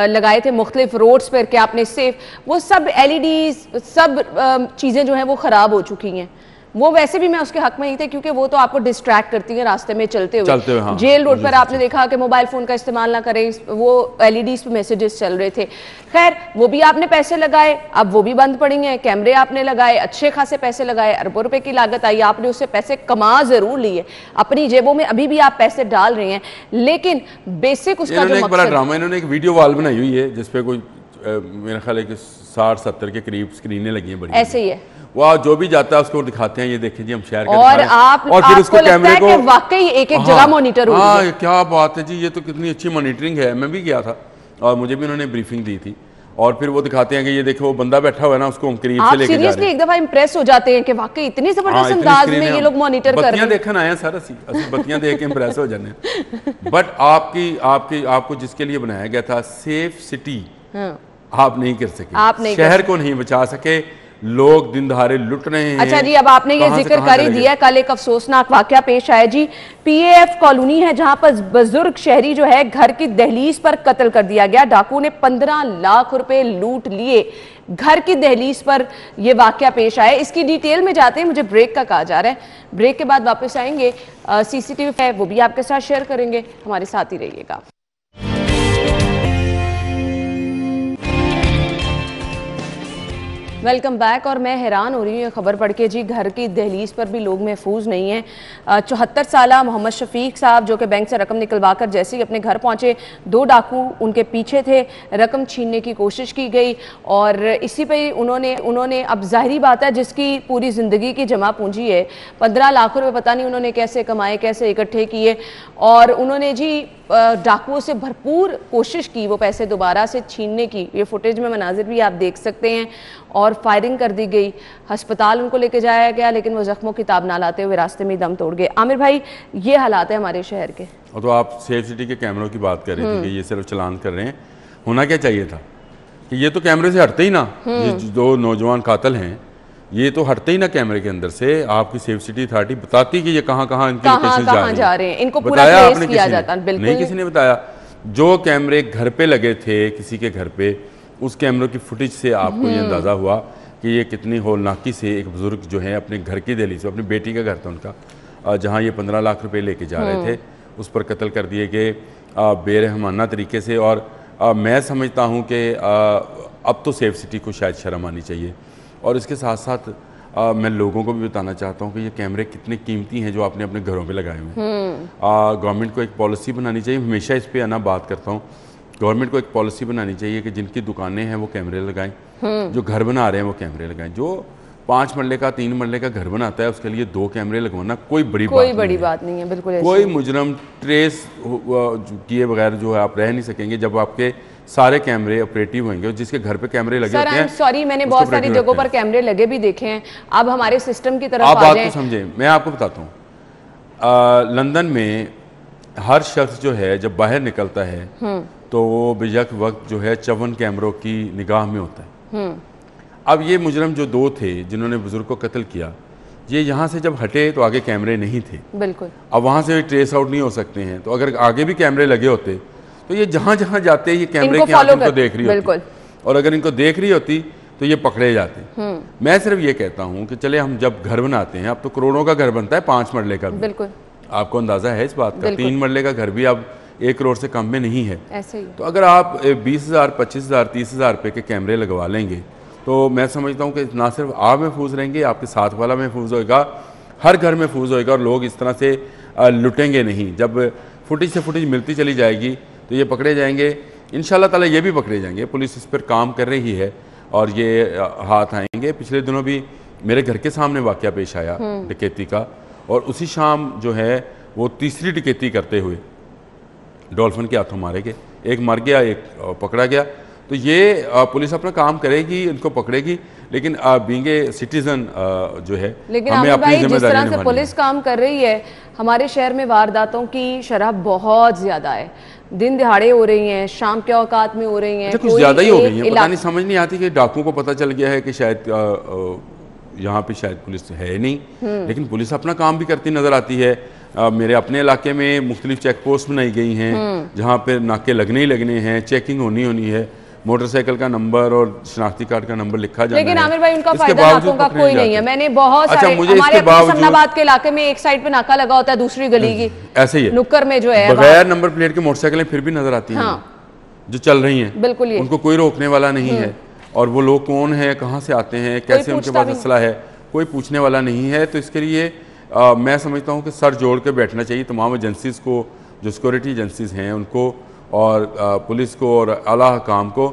लगाए थे मुख्तलिफ रोड्स पर कि आपने सेफ, वो सब LEDs, सब चीज़ें जो हैं वो ख़राब हो चुकी हैं। वो वैसे भी मैं उसके हक में ही थे क्योंकि वो तो आपको डिस्ट्रैक्ट करती है रास्ते में चलते हुए। हाँ, जेल रोड पर आपने देखा कि मोबाइल फोन का इस्तेमाल ना करें, वो LEDs पे मैसेजेस चल रहे थे। खैर वो भी आपने पैसे लगाए, अब वो भी बंद पड़ी हैं। कैमरे आपने लगाए, अच्छे खासे पैसे लगाए, अरबों रुपए की लागत आई, आपने उससे पैसे कमा जरूर लिए, अपनी जेबों में अभी भी आप पैसे डाल रहे हैं, लेकिन बेसिक उसका जो एक बड़ा ड्रामा, इन्होंने एक वीडियो वॉल बनाई हुई है जिसपे कोई मेरा ख्याल है कि 60-70 के करीब स्क्रीनें लगी हैं बड़ी, ऐसे ही है। वो जो भी जाता है उसको दिखाते हैं, ये देखिए जी हम शेयर और आप और फिर उसको कैमरे को वाकई एक जगह मॉनिटर हो। हाँ क्या बात है जी, ये तो कितनी अच्छी मॉनिटरिंग है। मैं भी गया था और मुझे भी उन्होंने ब्रीफिंग दी थी, और फिर वो दिखाते हैं कि ये देखो वो बंदा बैठा हुआ है ना, उसको हम करीब से लेके जा रहे हैं। एक दफा इंप्रेस हो जाते हैं कि वाकई इतनी जबरदस्त अंदाज में ये लोग मॉनिटर कर रहे हैं। देखने आए हैं सर, असली बत्तियां देख के इंप्रेस हो जाने। बट आपको जिसके लिए बनाया गया था सेफ सिटी, आप नहीं कर सके, शहर को नहीं बचा सके, लोग दिन दहाड़े लुट रहे हैं। अच्छा जी, अब आपने ये जिक्र कर ही दिया, कल एक अफसोसनाक वाकया पेश आया जी। पीएएफ कॉलोनी है जहां पर बुजुर्ग शहरी जो है घर की दहलीज पर कत्ल कर दिया गया। डाकू ने 15 लाख रुपए लूट लिए। घर की दहलीज पर यह वाकया पेश आया। इसकी डिटेल में जाते हैं, मुझे ब्रेक का कहा जा रहा है, ब्रेक के बाद वापस आएंगे। सीसीटीवी है वो भी आपके साथ शेयर करेंगे, हमारे साथ ही रहिएगा। Welcome back. और मैं हैरान हो रही हूँ खबर पढ़ के जी, घर की दहलीज पर भी लोग महफूज नहीं हैं। 74 साला मोहम्मद शफीक साहब जो कि बैंक से रकम निकलवाकर जैसे ही अपने घर पहुंचे, 2 डाकू उनके पीछे थे, रकम छीनने की कोशिश की गई और इसी पे उन्होंने अब जाहिरी बात है जिसकी पूरी ज़िंदगी की जमा पूंजी है 15 लाख रुपए, पता नहीं उन्होंने कैसे कमाए, कैसे इकट्ठे किए, और उन्होंने जी डाकुओं से भरपूर कोशिश की वो पैसे दोबारा से छीनने की। ये फुटेज में मनाजिर भी आप देख सकते हैं। और फायरिंग कर दी गई, अस्पताल उनको लेके जाया गया, लेकिन वो जख्मों की ताब ना लाते हुए रास्ते में दम तोड़ गए। आमिर भाई, ये हालात है हमारे शहर के। और तो आप सेफ सिटी के कैमरों की बात कर रहे थे कि ये सिर्फ चलान कर रहे हैं। होना क्या चाहिए था कि ये तो कैमरे से हटते ही ना, ये 2 नौजवान कातिल हैं, ये तो हटते ही ना कैमरे के अंदर से। आपकी सेफ सिटी अथॉरिटी बताती कि ये कहाँ इनकी लोकेशन जा रहे हैं, इनको पूरा ट्रेस किया जाता। बिल्कुल नहीं, किसी ने बताया। जो कैमरे घर पे लगे थे किसी के घर पे, उस कैमरों की फुटेज से आपको ये अंदाज़ा हुआ कि ये कितनी होलनाकी से एक बुजुर्ग जो है अपने घर की दहलीज से, अपनी बेटी का घर था उनका, जहाँ ये 15 लाख रुपए लेके जा रहे थे, उस पर कत्ल कर दिए गए बेरहमाना तरीके से। और मैं समझता हूँ कि अब तो सेफ सिटी को शायद शर्म आनी चाहिए। और इसके साथ साथ मैं लोगों को भी बताना चाहता हूँ कि ये कैमरे कितने कीमती हैं जो आपने अपने घरों पे लगाए हुए हैं। गवर्नमेंट को एक पॉलिसी बनानी चाहिए, हमेशा इस पे आना बात करता हूँ। गवर्नमेंट को एक पॉलिसी बनानी चाहिए कि जिनकी दुकानें हैं वो कैमरे लगाएं, जो घर बना रहे हैं वो कैमरे लगाएं। जो 5 मरले का 3 मरले का घर बनाता है उसके लिए 2 कैमरे लगवाना कोई बड़ी बात नहीं है। बिल्कुल कोई मुजरम ट्रेस किए बगैर जो है आप रह नहीं सकेंगे जब आपके सारे कैमरे ऑपरेटिव होंगे। जिसके घर पे कैमरे लगे होते हैं, सॉरी मैंने बहुत सारी जगहों पर कैमरे लगे भी देखे हैं। अब हमारे सिस्टम की तरफ आप बात को समझे, मैं आपको बताता हूँ। लंदन में हर शख्स जो है जब बाहर निकलता है तो वो बेशक वक्त जो है 54 कैमरों की निगाह में होता है। अब ये मुजरम जो 2 थे जिन्होंने बुजुर्ग को कत्ल किया, ये यहाँ से जब हटे तो आगे कैमरे नहीं थे। बिल्कुल। अब वहाँ से ट्रेस आउट नहीं हो सकते हैं, तो अगर आगे भी कैमरे लगे होते तो ये जहाँ जाते ये कैमरे की आंख इनको देख रही होती, और अगर इनको देख रही होती तो ये पकड़े जाते। मैं सिर्फ ये कहता हूँ कि चले हम जब घर बनाते हैं, अब तो करोड़ों का घर बनता है 5 मरले का। बिल्कुल, आपको अंदाजा है इस बात का। 3 मरले का घर भी अब 1 करोड़ से कम में नहीं है। ऐसे ही तो अगर आप 20,000, 25,000, 30,000 रुपये के कैमरे लगवा लेंगे तो मैं समझता हूँ कि ना सिर्फ आप महफूज रहेंगे, आपके साथ वाला महफूज होएगा, हर घर महफूज होएगा, और लोग इस तरह से लुटेंगे नहीं। जब फुटेज से फुटेज मिलती चली जाएगी तो ये पकड़े जाएंगे, इंशाल्लाह ताला ये भी पकड़े जाएंगे। पुलिस इस पर काम कर रही है और ये हाथ आएंगे। पिछले दिनों भी मेरे घर के सामने वाकया पेश आया डकैती का, और उसी शाम जो है वो तीसरी डकैती करते हुए डॉल्फिन के हाथों मारे गए। एक मर गया, एक पकड़ा गया। तो ये पुलिस अपना काम करेगी, इनको पकड़ेगी, लेकिन बीइंग ए सिटीजन जो है लेकिन हमें अपनी जिस तरह से पुलिस काम कर रही है, हमारे शहर में वारदातों की शरह बहुत ज्यादा है। दिन दिहाड़े हो रही हैं, शाम के औकात में हो रही हैं, कुछ ज्यादा ही हो गई है। पता नहीं, समझ नहीं आती कि डाकुओं को पता चल गया है कि शायद यहाँ पे शायद पुलिस है नहीं, लेकिन पुलिस अपना काम भी करती नजर आती है। मेरे अपने इलाके में मुख्तलिफ चेक पोस्ट बनाई गई हैं जहाँ पे नाके लगने ही लगने हैं, चेकिंग होनी है, मोटरसाइकिल का नंबर और शनाख्ती कार्ड का नंबर लिखा जाना है। लेकिन आमिर भाई उनका फायदा नाकों का कोई नहीं है। मैंने बहुत सारे हमारे इस्लामाबाद के इलाके में एक साइड पे नाका लगा होता है, दूसरी गली की ऐसे ही नुक्कर में जो है बगैर नंबर प्लेट के मोटरसाइकिलें फिर भी नजर आती हैं जो चल रही हैं। बिल्कुल, उनको कोई रोकने वाला नहीं है, और वो लोग कौन है, कहाँ से आते हैं, कैसे उनके पास असला है, कोई पूछने वाला नहीं है। तो इसके लिए मैं समझता हूँ कि सर जोड़ के बैठना चाहिए तमाम एजेंसीज़ को, जो सिक्योरिटी एजेंसीज़ हैं उनको, और पुलिस को और आला हकाम को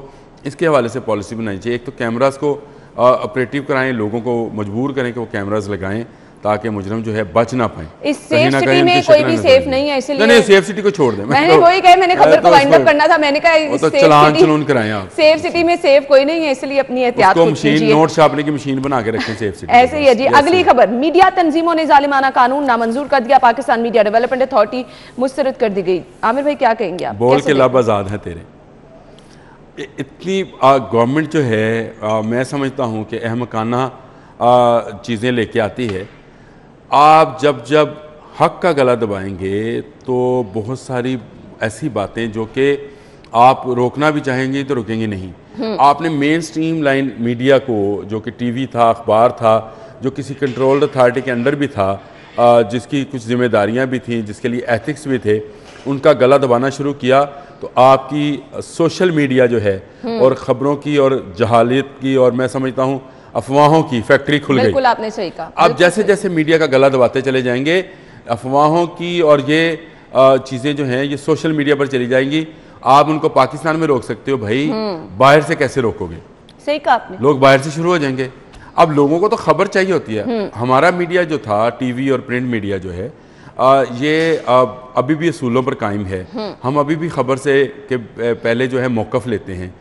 इसके हवाले से पॉलिसी बनानी चाहिए। एक तो कैमरास को ऑपरेटिव कराएं, लोगों को मजबूर करें कि वो कैमरास लगाएं ताकि मुजरम जो है बच ना पाए। इस सेफ सिटी में कोई भी सेफ नहीं है, इसलिए नहीं, सेफ सिटी को छोड़ दें। मैंने वही कहा, मैंने खबर को वाइंड अप करना था, मैंने कहा तो चलान चलून कराएं आप। सेफ सिटी में सेफ कोई नहीं है, इसलिए अपनी एहतियात को मशीन, नोट छापने की मशीन बना के रखें सेफ सिटी। ऐसे ही है जी। अगली खबर, मीडिया तंजीमों ने जालिमाना कानून नामंजूर कर दिया, पाकिस्तान मीडिया डेवलपमेंट अथॉरिटी मुस्तरद कर दी गई। आमिर भाई क्या कहेंगे आप? बोल के लब आजाद है तेरे। इतनी गवर्नमेंट जो है मैं समझता हूँ कि अहमकाना चीज़ें लेके आती है। आप जब जब हक का गला दबाएंगे तो बहुत सारी ऐसी बातें जो कि आप रोकना भी चाहेंगे तो रोकेंगे नहीं। आपने मेन स्ट्रीम लाइन मीडिया को, जो कि टीवी था, अखबार था, जो किसी कंट्रोल्ड अथॉरिटी के अंडर भी था, जिसकी कुछ जिम्मेदारियां भी थीं, जिसके लिए एथिक्स भी थे, उनका गला दबाना शुरू किया तो आपकी सोशल मीडिया जो है और ख़बरों की और जहालियत की और मैं समझता हूँ अफवाहों की फैक्ट्री खुल गई। बिल्कुल आपने सही कहा। अब जैसे जैसे मीडिया का गला दबाते चले जाएंगे, अफवाहों की और ये चीज़ें जो हैं ये सोशल मीडिया पर चली जाएंगी। आप उनको पाकिस्तान में रोक सकते हो भाई, बाहर से कैसे रोकोगे? सही कहा आपने। लोग बाहर से शुरू हो जाएंगे। अब लोगों को तो खबर चाहिए होती है। हमारा मीडिया जो था, टीवी और प्रिंट मीडिया जो है, ये अभी भी असूलों पर कायम है। हम अभी भी खबर से के पहले जो है मौक़िफ़ लेते हैं,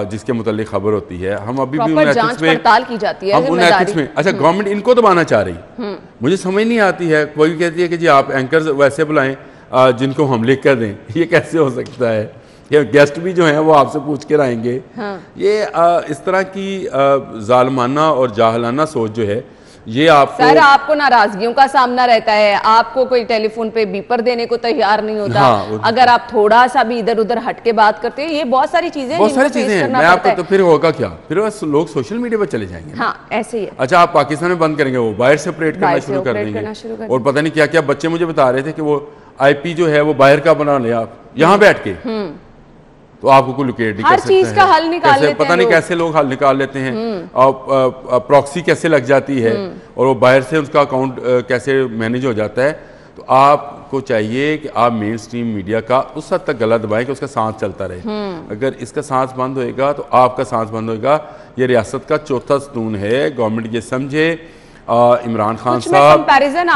जिसके मुतालिक खबर होती है। हम अभी भी उन एथिक्स में पड़ताल की जाती है, हम उन एथिक्स में। अच्छा, गवर्नमेंट इनको दबाना चाह रही, मुझे समझ नहीं आती है। कोई कहती है कि जी आप एंकर्स वैसे बुलाएं जिनको हम लिख कर दें। ये कैसे हो सकता है? ये गेस्ट भी जो हैं वो आपसे पूछ कर आएंगे। ये इस तरह की जालमाना और जाहलाना सोच जो है, ये आपको सर आपको नाराजगियों का सामना रहता है। आपको कोई टेलीफोन पे बीपर देने को तैयार नहीं होता। अगर आप थोड़ा सा भी इधर उधर हट के बात करते हैं, ये बहुत सारी चीजें हैं। मैं आपको तो फिर होगा क्या? फिर लोग सोशल मीडिया पर चले जाएंगे। हाँ, ऐसे ही है। अच्छा, आप पाकिस्तान में बंद करेंगे, वो बाहर से ऑपरेट करना शुरू कर देंगे। और पता नहीं क्या क्या बच्चे मुझे बता रहे थे कि वो IP जो है वो बाहर का बना ले आप यहाँ बैठ के, तो आपको कोई लोकेट नहीं कर सकता है। हर चीज का हल निकाल लेते हैं, पता नहीं कैसे लोग हल निकाल लेते हैं। और प्रॉक्सी कैसे लग जाती है और वो बाहर से उसका अकाउंट कैसे मैनेज हो जाता है। तो आपको चाहिए कि आप मेन स्ट्रीम मीडिया का उस हद तक गला दबाएं कि उसका सांस चलता रहे। अगर इसका सांस बंद होएगा तो आपका सांस बंद होएगा। ये रियासत का चौथा सतून है। गवर्नमेंट ये समझे इमरान खान साहब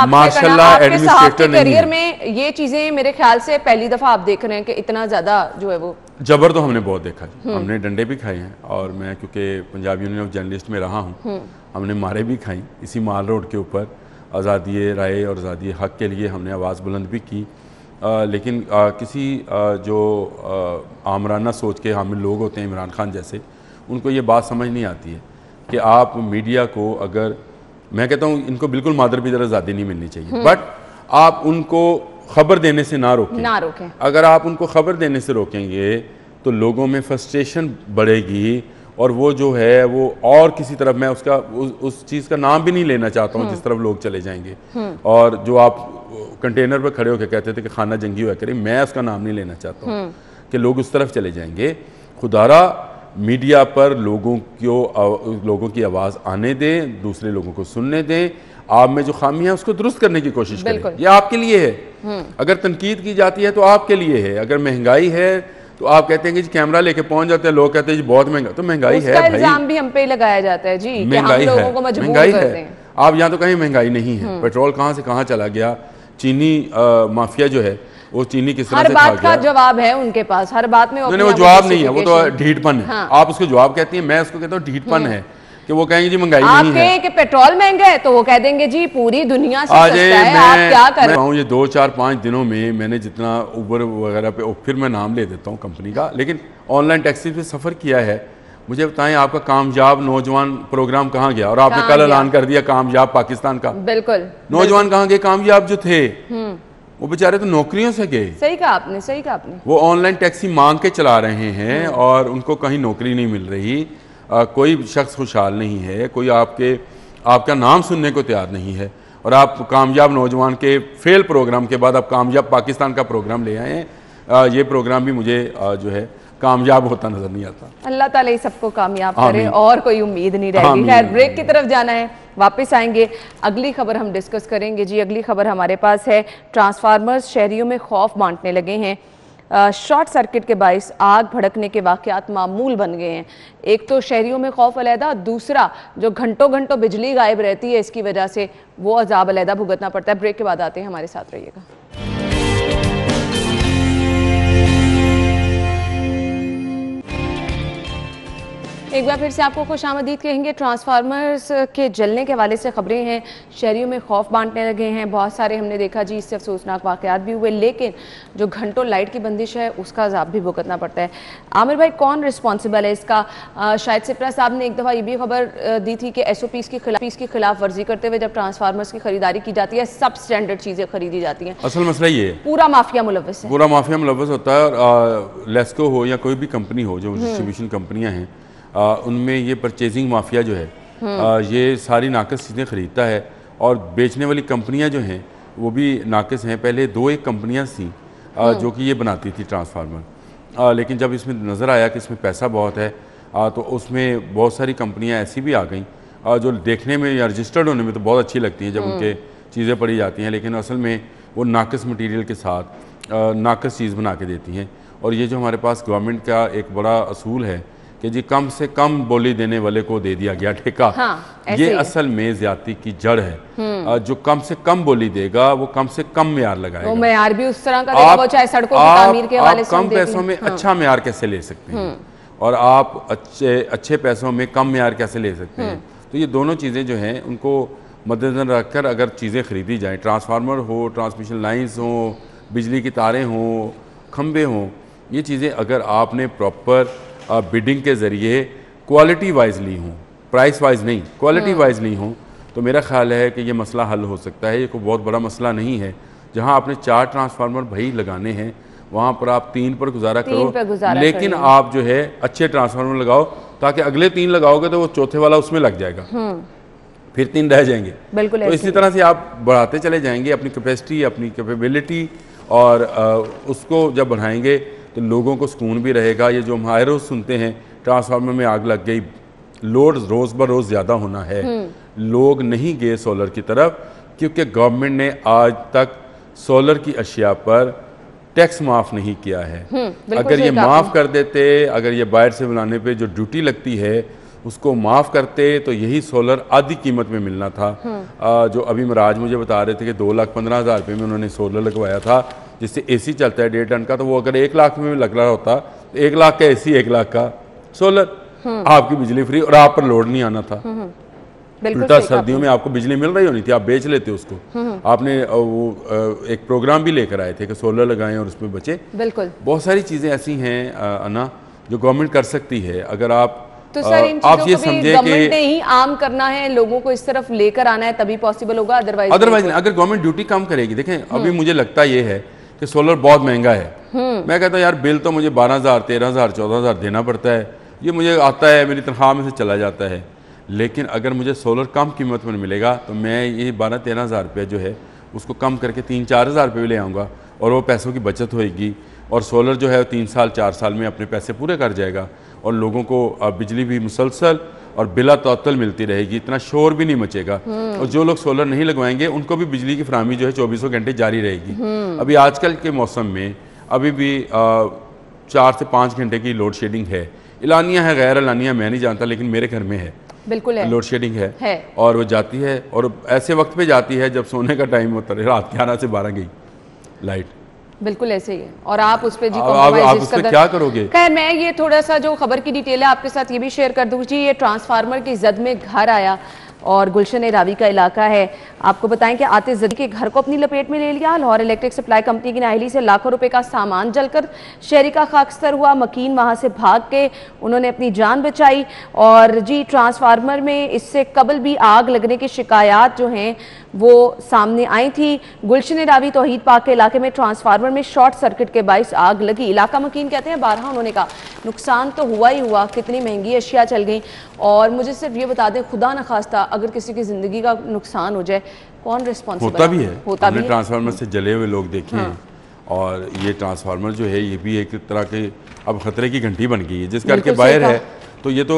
माशाल्लाह एडमिनिस्ट्रेटर नहीं करियर में ये चीजें मेरे ख्याल से पहली दफा आप देख रहे हैं कि इतना ज्यादा जो है वो जबर तो हमने बहुत देखा। हमने डंडे भी खाए हैं और मैं क्योंकि पंजाब यूनियन ऑफ जर्नलिस्ट में रहा हूँ, हमने मारे भी खाई इसी माल रोड के ऊपर। आज़ादी राय और आज़ादी हक के लिए हमने आवाज़ बुलंद भी की। लेकिन किसी जो आमराना सोच के हामिल लोग होते हैं, इमरान खान जैसे, उनको ये बात समझ नहीं आती है कि आप मीडिया को, अगर मैं कहता हूँ इनको बिल्कुल मादर पितर आज़ादी नहीं मिलनी चाहिए, बट आप उनको खबर देने से ना रोकें। अगर आप उनको खबर देने से रोकेंगे तो लोगों में फ्रस्ट्रेशन बढ़ेगी और वो जो है वो और किसी तरफ, मैं उसका उस चीज़ का नाम भी नहीं लेना चाहता हूँ जिस तरफ लोग चले जाएंगे। और जो आप कंटेनर पर खड़े होकर कहते थे कि खाना जंगी हुआ करे, मैं उसका नाम नहीं लेना चाहता हूँ कि लोग उस तरफ चले जाएंगे। खुदारा मीडिया पर लोगों की आवाज़ आने दें, दूसरे लोगों को सुनने दें। आप में जो खामी है उसको दुरुस्त करने की कोशिश करें। ये आपके लिए है। अगर तनकीद की जाती है तो आपके लिए है। अगर महंगाई है तो आप कहते हैं कि कैमरा लेके पहुंच जाते हैं, लोग कहते हैं जी बहुत महंगा, तो महंगाई है भाई। इल्जाम भी हम पे लगाया जाता है जी, महंगाई है, महंगाई है। आप यहाँ तो कहीं महंगाई नहीं है। पेट्रोल कहाँ से कहाँ चला गया। चीनी माफिया जो है वो चीनी किस तरह से खा गया। हर बात का जवाब है उनके पास, हर बात में। वो जवाब नहीं है, वो तो ढीठपन है। आप उसको जवाब कहती है, मैं उसको कहता हूँ ढीठपन है कि वो कहेंगे जी महंगाई नहीं है। आप कि पेट्रोल महंगा है तो वो कह देंगे जी पूरी दुनिया से सस्ता है, आप क्या कर रहे हैं। ये 2, 4, 5 दिनों में मैंने जितना उबर वगैरह पे, फिर मैं नाम ले देता हूँ कंपनी का, लेकिन ऑनलाइन टैक्सी पे सफ़र किया है। मुझे बताएं आपका कामयाब नौजवान प्रोग्राम कहाँ गया? और आपने कल ऐलान कर दिया कामयाब पाकिस्तान का। बिल्कुल। नौजवान कहाँ गए? कामयाब जो थे वो बेचारे तो नौकरियों से गए। सही कहा आपने, सही कहा आपने। वो ऑनलाइन टैक्सी मांग के चला रहे हैं और उनको कहीं नौकरी नहीं मिल रही। कोई शख्स खुशहाल नहीं है, कोई आपका नाम सुनने को तैयार नहीं है। और आप कामयाब नौजवान के फेल प्रोग्राम के बाद आप कामयाब पाकिस्तान का प्रोग्राम ले आए हैं। ये प्रोग्राम भी मुझे जो है कामयाब होता नजर नहीं आता। अल्लाह ताला ये सबको कामयाब करे और कोई उम्मीद नहीं रहेगी। खैर, ब्रेक की तरफ जाना है, वापस आएंगे, अगली खबर हम डिस्कस करेंगे जी। अगली खबर हमारे पास है, ट्रांसफार्मर्स शहरियों में खौफ बांटने लगे हैं। शॉर्ट सर्किट के बाइस आग भड़कने के वाक़यात मामूल बन गए हैं। एक तो शहरियों में खौफ अलहदा, दूसरा जो घंटों घंटों बिजली गायब रहती है इसकी वजह से वो अजाब अलहदा भुगतना पड़ता है। ब्रेक के बाद आते हैं, हमारे साथ रहिएगा। एक बार फिर से आपको खुशामदीद कहेंगे। ट्रांसफार्मर्स के जलने के हवाले से खबरें हैं, शहरियों में खौफ बांटने लगे हैं। बहुत सारे हमने देखा जी, इससे अफसोसनाक वाक़यात भी हुए, लेकिन जो घंटों लाइट की बंदिश है उसका अज़ाब भी भुगतना पड़ता है। आमिर भाई, कौन रिस्पॉन्सिबल है इसका? शायद सिप्रा साहब ने एक दफ़ा ये भी खबर दी थी कि SOPs की खिलाफ वर्जी करते हुए जब ट्रांसफार्मर्स की खरीदारी की जाती है, सब स्टैंडर्ड चीज़ें खरीदी जाती हैं। असल मसला ये है, पूरा माफिया मुलव्वस है। पूरा माफिया मुलव्वस होता है। और लेस्को हो या कोई भी कंपनी हो, जो डिस्ट्रीब्यूशन कंपनियां हैं, उनमें ये परचेजिंग माफिया जो है ये सारी नाकस चीज़ें ख़रीदता है। और बेचने वाली कंपनियां जो हैं वो भी नाकस हैं। पहले 2-1 कंपनियां थी जो कि ये बनाती थी ट्रांसफार्मर, लेकिन जब इसमें नज़र आया कि इसमें पैसा बहुत है तो उसमें बहुत सारी कंपनियां ऐसी भी आ गई जो देखने में या रजिस्टर्ड होने में तो बहुत अच्छी लगती हैं जब उनके चीज़ें पड़ी जाती हैं, लेकिन असल में वो नाकस मटीरियल के साथ नाकस चीज़ बना के देती हैं। और ये जो हमारे पास गवर्नमेंट का एक बड़ा असूल है कि जी कम से कम बोली देने वाले को दे दिया गया ठेका, ये असल में ज्यादती की जड़ है। जो कम से कम बोली देगा वो कम से कम म्यार लगाएगा। वो म्यार भी उस तरह का देगा, वो चाहे सड़कों की तामीर के हवाले से कम पैसों में अच्छा म्यार कैसे ले सकते हैं और आप अच्छे पैसों में कम म्यार कैसे ले सकते हैं। तो ये दोनों चीज़ें जो हैं उनको मद्देनजर रखकर अगर चीज़ें खरीदी जाएँ, ट्रांसफार्मर हो, ट्रांसमिशन लाइन्स हो, बिजली की तारें हों, खंबे हों, ये चीज़ें अगर आपने प्रॉपर बिडिंग के ज़रिए क्वालिटी वाइज ली हों, प्राइस वाइज नहीं, क्वालिटी वाइज ली हों, तो मेरा ख्याल है कि ये मसला हल हो सकता है। ये कोई बहुत बड़ा मसला नहीं है। जहां आपने 4 ट्रांसफार्मर भाई लगाने हैं वहां पर आप 3 पर गुजारा करो, लेकिन आप जो है अच्छे ट्रांसफार्मर लगाओ, ताकि अगले 3 लगाओगे तो वो चौथे वाला उसमें लग जाएगा, फिर 3 रह जाएंगे। बिल्कुल। तो इसी तरह से आप बढ़ाते चले जाएंगे अपनी कैपेसिटी, अपनी कैपेबिलिटी, और उसको जब बढ़ाएंगे तो लोगों को सुकून भी रहेगा। ये जो हम हर रोज़ सुनते हैं ट्रांसफार्मर में आग लग गई, लोड रोज़ ब रोज़ ज़्यादा होना है, लोग नहीं गए सोलर की तरफ, क्योंकि गवर्नमेंट ने आज तक सोलर की अशिया पर टैक्स माफ़ नहीं किया है। अगर ये माफ़ कर देते, अगर ये बाहर से बुलाने पे जो ड्यूटी लगती है उसको माफ़ करते, तो यही सोलर आधी कीमत में मिलना था। जो अभी महाराज मुझे बता रहे थे कि 2,15,000 रुपये में उन्होंने सोलर लगवाया था, जिससे AC चलता है 1.5 टन का, तो वो अगर 1 लाख में लग रहा होता तो 1 लाख का AC, 1 लाख का सोलर, आपकी बिजली फ्री और आप पर लोड नहीं आना था। उल्टा सर्दियों में आपको बिजली मिल रही होनी थी, आप बेच लेते उसको। आपने वो एक प्रोग्राम भी लेकर आए थे कि सोलर लगाएं और उसमें बचे। बिल्कुल, बहुत सारी चीज़ें ऐसी हैं अना जो गवर्नमेंट कर सकती है। अगर आप तो सर इन आप ये समझे गवर्नमेंट ने ही आम करना है, लोगों को इस तरफ लेकर आना है, तभी पॉसिबल होगा, अदरवाइज अगर गवर्नमेंट ड्यूटी कम करेगी। देखें अभी मुझे लगता ये है कि सोलर बहुत महंगा है। मैं कहता हूँ यार बिल तो मुझे 12,000, 13,000, 14,000 देना पड़ता है, ये मुझे आता है, मेरी तनख्वाह में से चला जाता है। लेकिन अगर मुझे सोलर कम कीमत में मिलेगा तो मैं ये 12-13,000 रुपये जो है उसको कम करके 3-4,000 रुपये भी ले आऊँगा, और वो पैसों की बचत होएगी। और सोलर जो है 3 साल 4 साल में अपने पैसे पूरे कर जाएगा, और लोगों को बिजली भी मुसलसल और बिला तौतल मिलती रहेगी, इतना शोर भी नहीं मचेगा। और जो लोग सोलर नहीं लगवाएंगे उनको भी बिजली की फराहमी जो है 24 घंटे जारी रहेगी। अभी आजकल के मौसम में अभी भी 4 से 5 घंटे की लोड शेडिंग है। एलानिया है, गैर एलानिया मैं नहीं जानता, लेकिन मेरे घर में है, बिल्कुल है, लोड शेडिंग है। और वो जाती है, और ऐसे वक्त पे जाती है जब सोने का टाइम होता है, रात 11 से 12 गई लाइट, बिल्कुल ऐसे ही है। और आप उस पे जी आप उस पे क्या करोगे? खैर, मैं ये थोड़ा सा जो खबर की डिटेल है आपके साथ ये भी शेयर कर दूँ जी। ये ट्रांसफार्मर की जद में घर आया और गुलशन रावी का इलाका है। आपको बताएं कि आते जदी के घर को अपनी लपेट में ले लिया। लाहौर इलेक्ट्रिक सप्लाई कंपनी की नाहली से लाखों रुपए का सामान जलकर शहरी का खाकस्तर हुआ। मकीन वहां से भाग के उन्होंने अपनी जान बचाई। और जी ट्रांसफार्मर में इससे कबल भी आग लगने की शिकायत जो हैं वो सामने आई थी। गुलशन रावी तौहीद पाक के इलाके में ट्रांसफार्मर में शॉर्ट सर्किट के बाइस आग लगी। इलाका मकीन कहते हैं बारहा उन्होंने कहा नुकसान तो हुआ ही हुआ, कितनी महंगी अशिया चल गई। और मुझे सिर्फ ये बता दें, खुदा न खास्ता अगर किसी की जिंदगी का नुकसान हो जाए, कौन रिस्पॉन्सिबल? होता भी है, हमने ट्रांसफार्मर से जले हुए लोग देखे हैं। और ये ट्रांसफार्मर जो है ये भी एक तरह के अब खतरे की घंटी बन गई है, जिस घर के बाहर है तो ये तो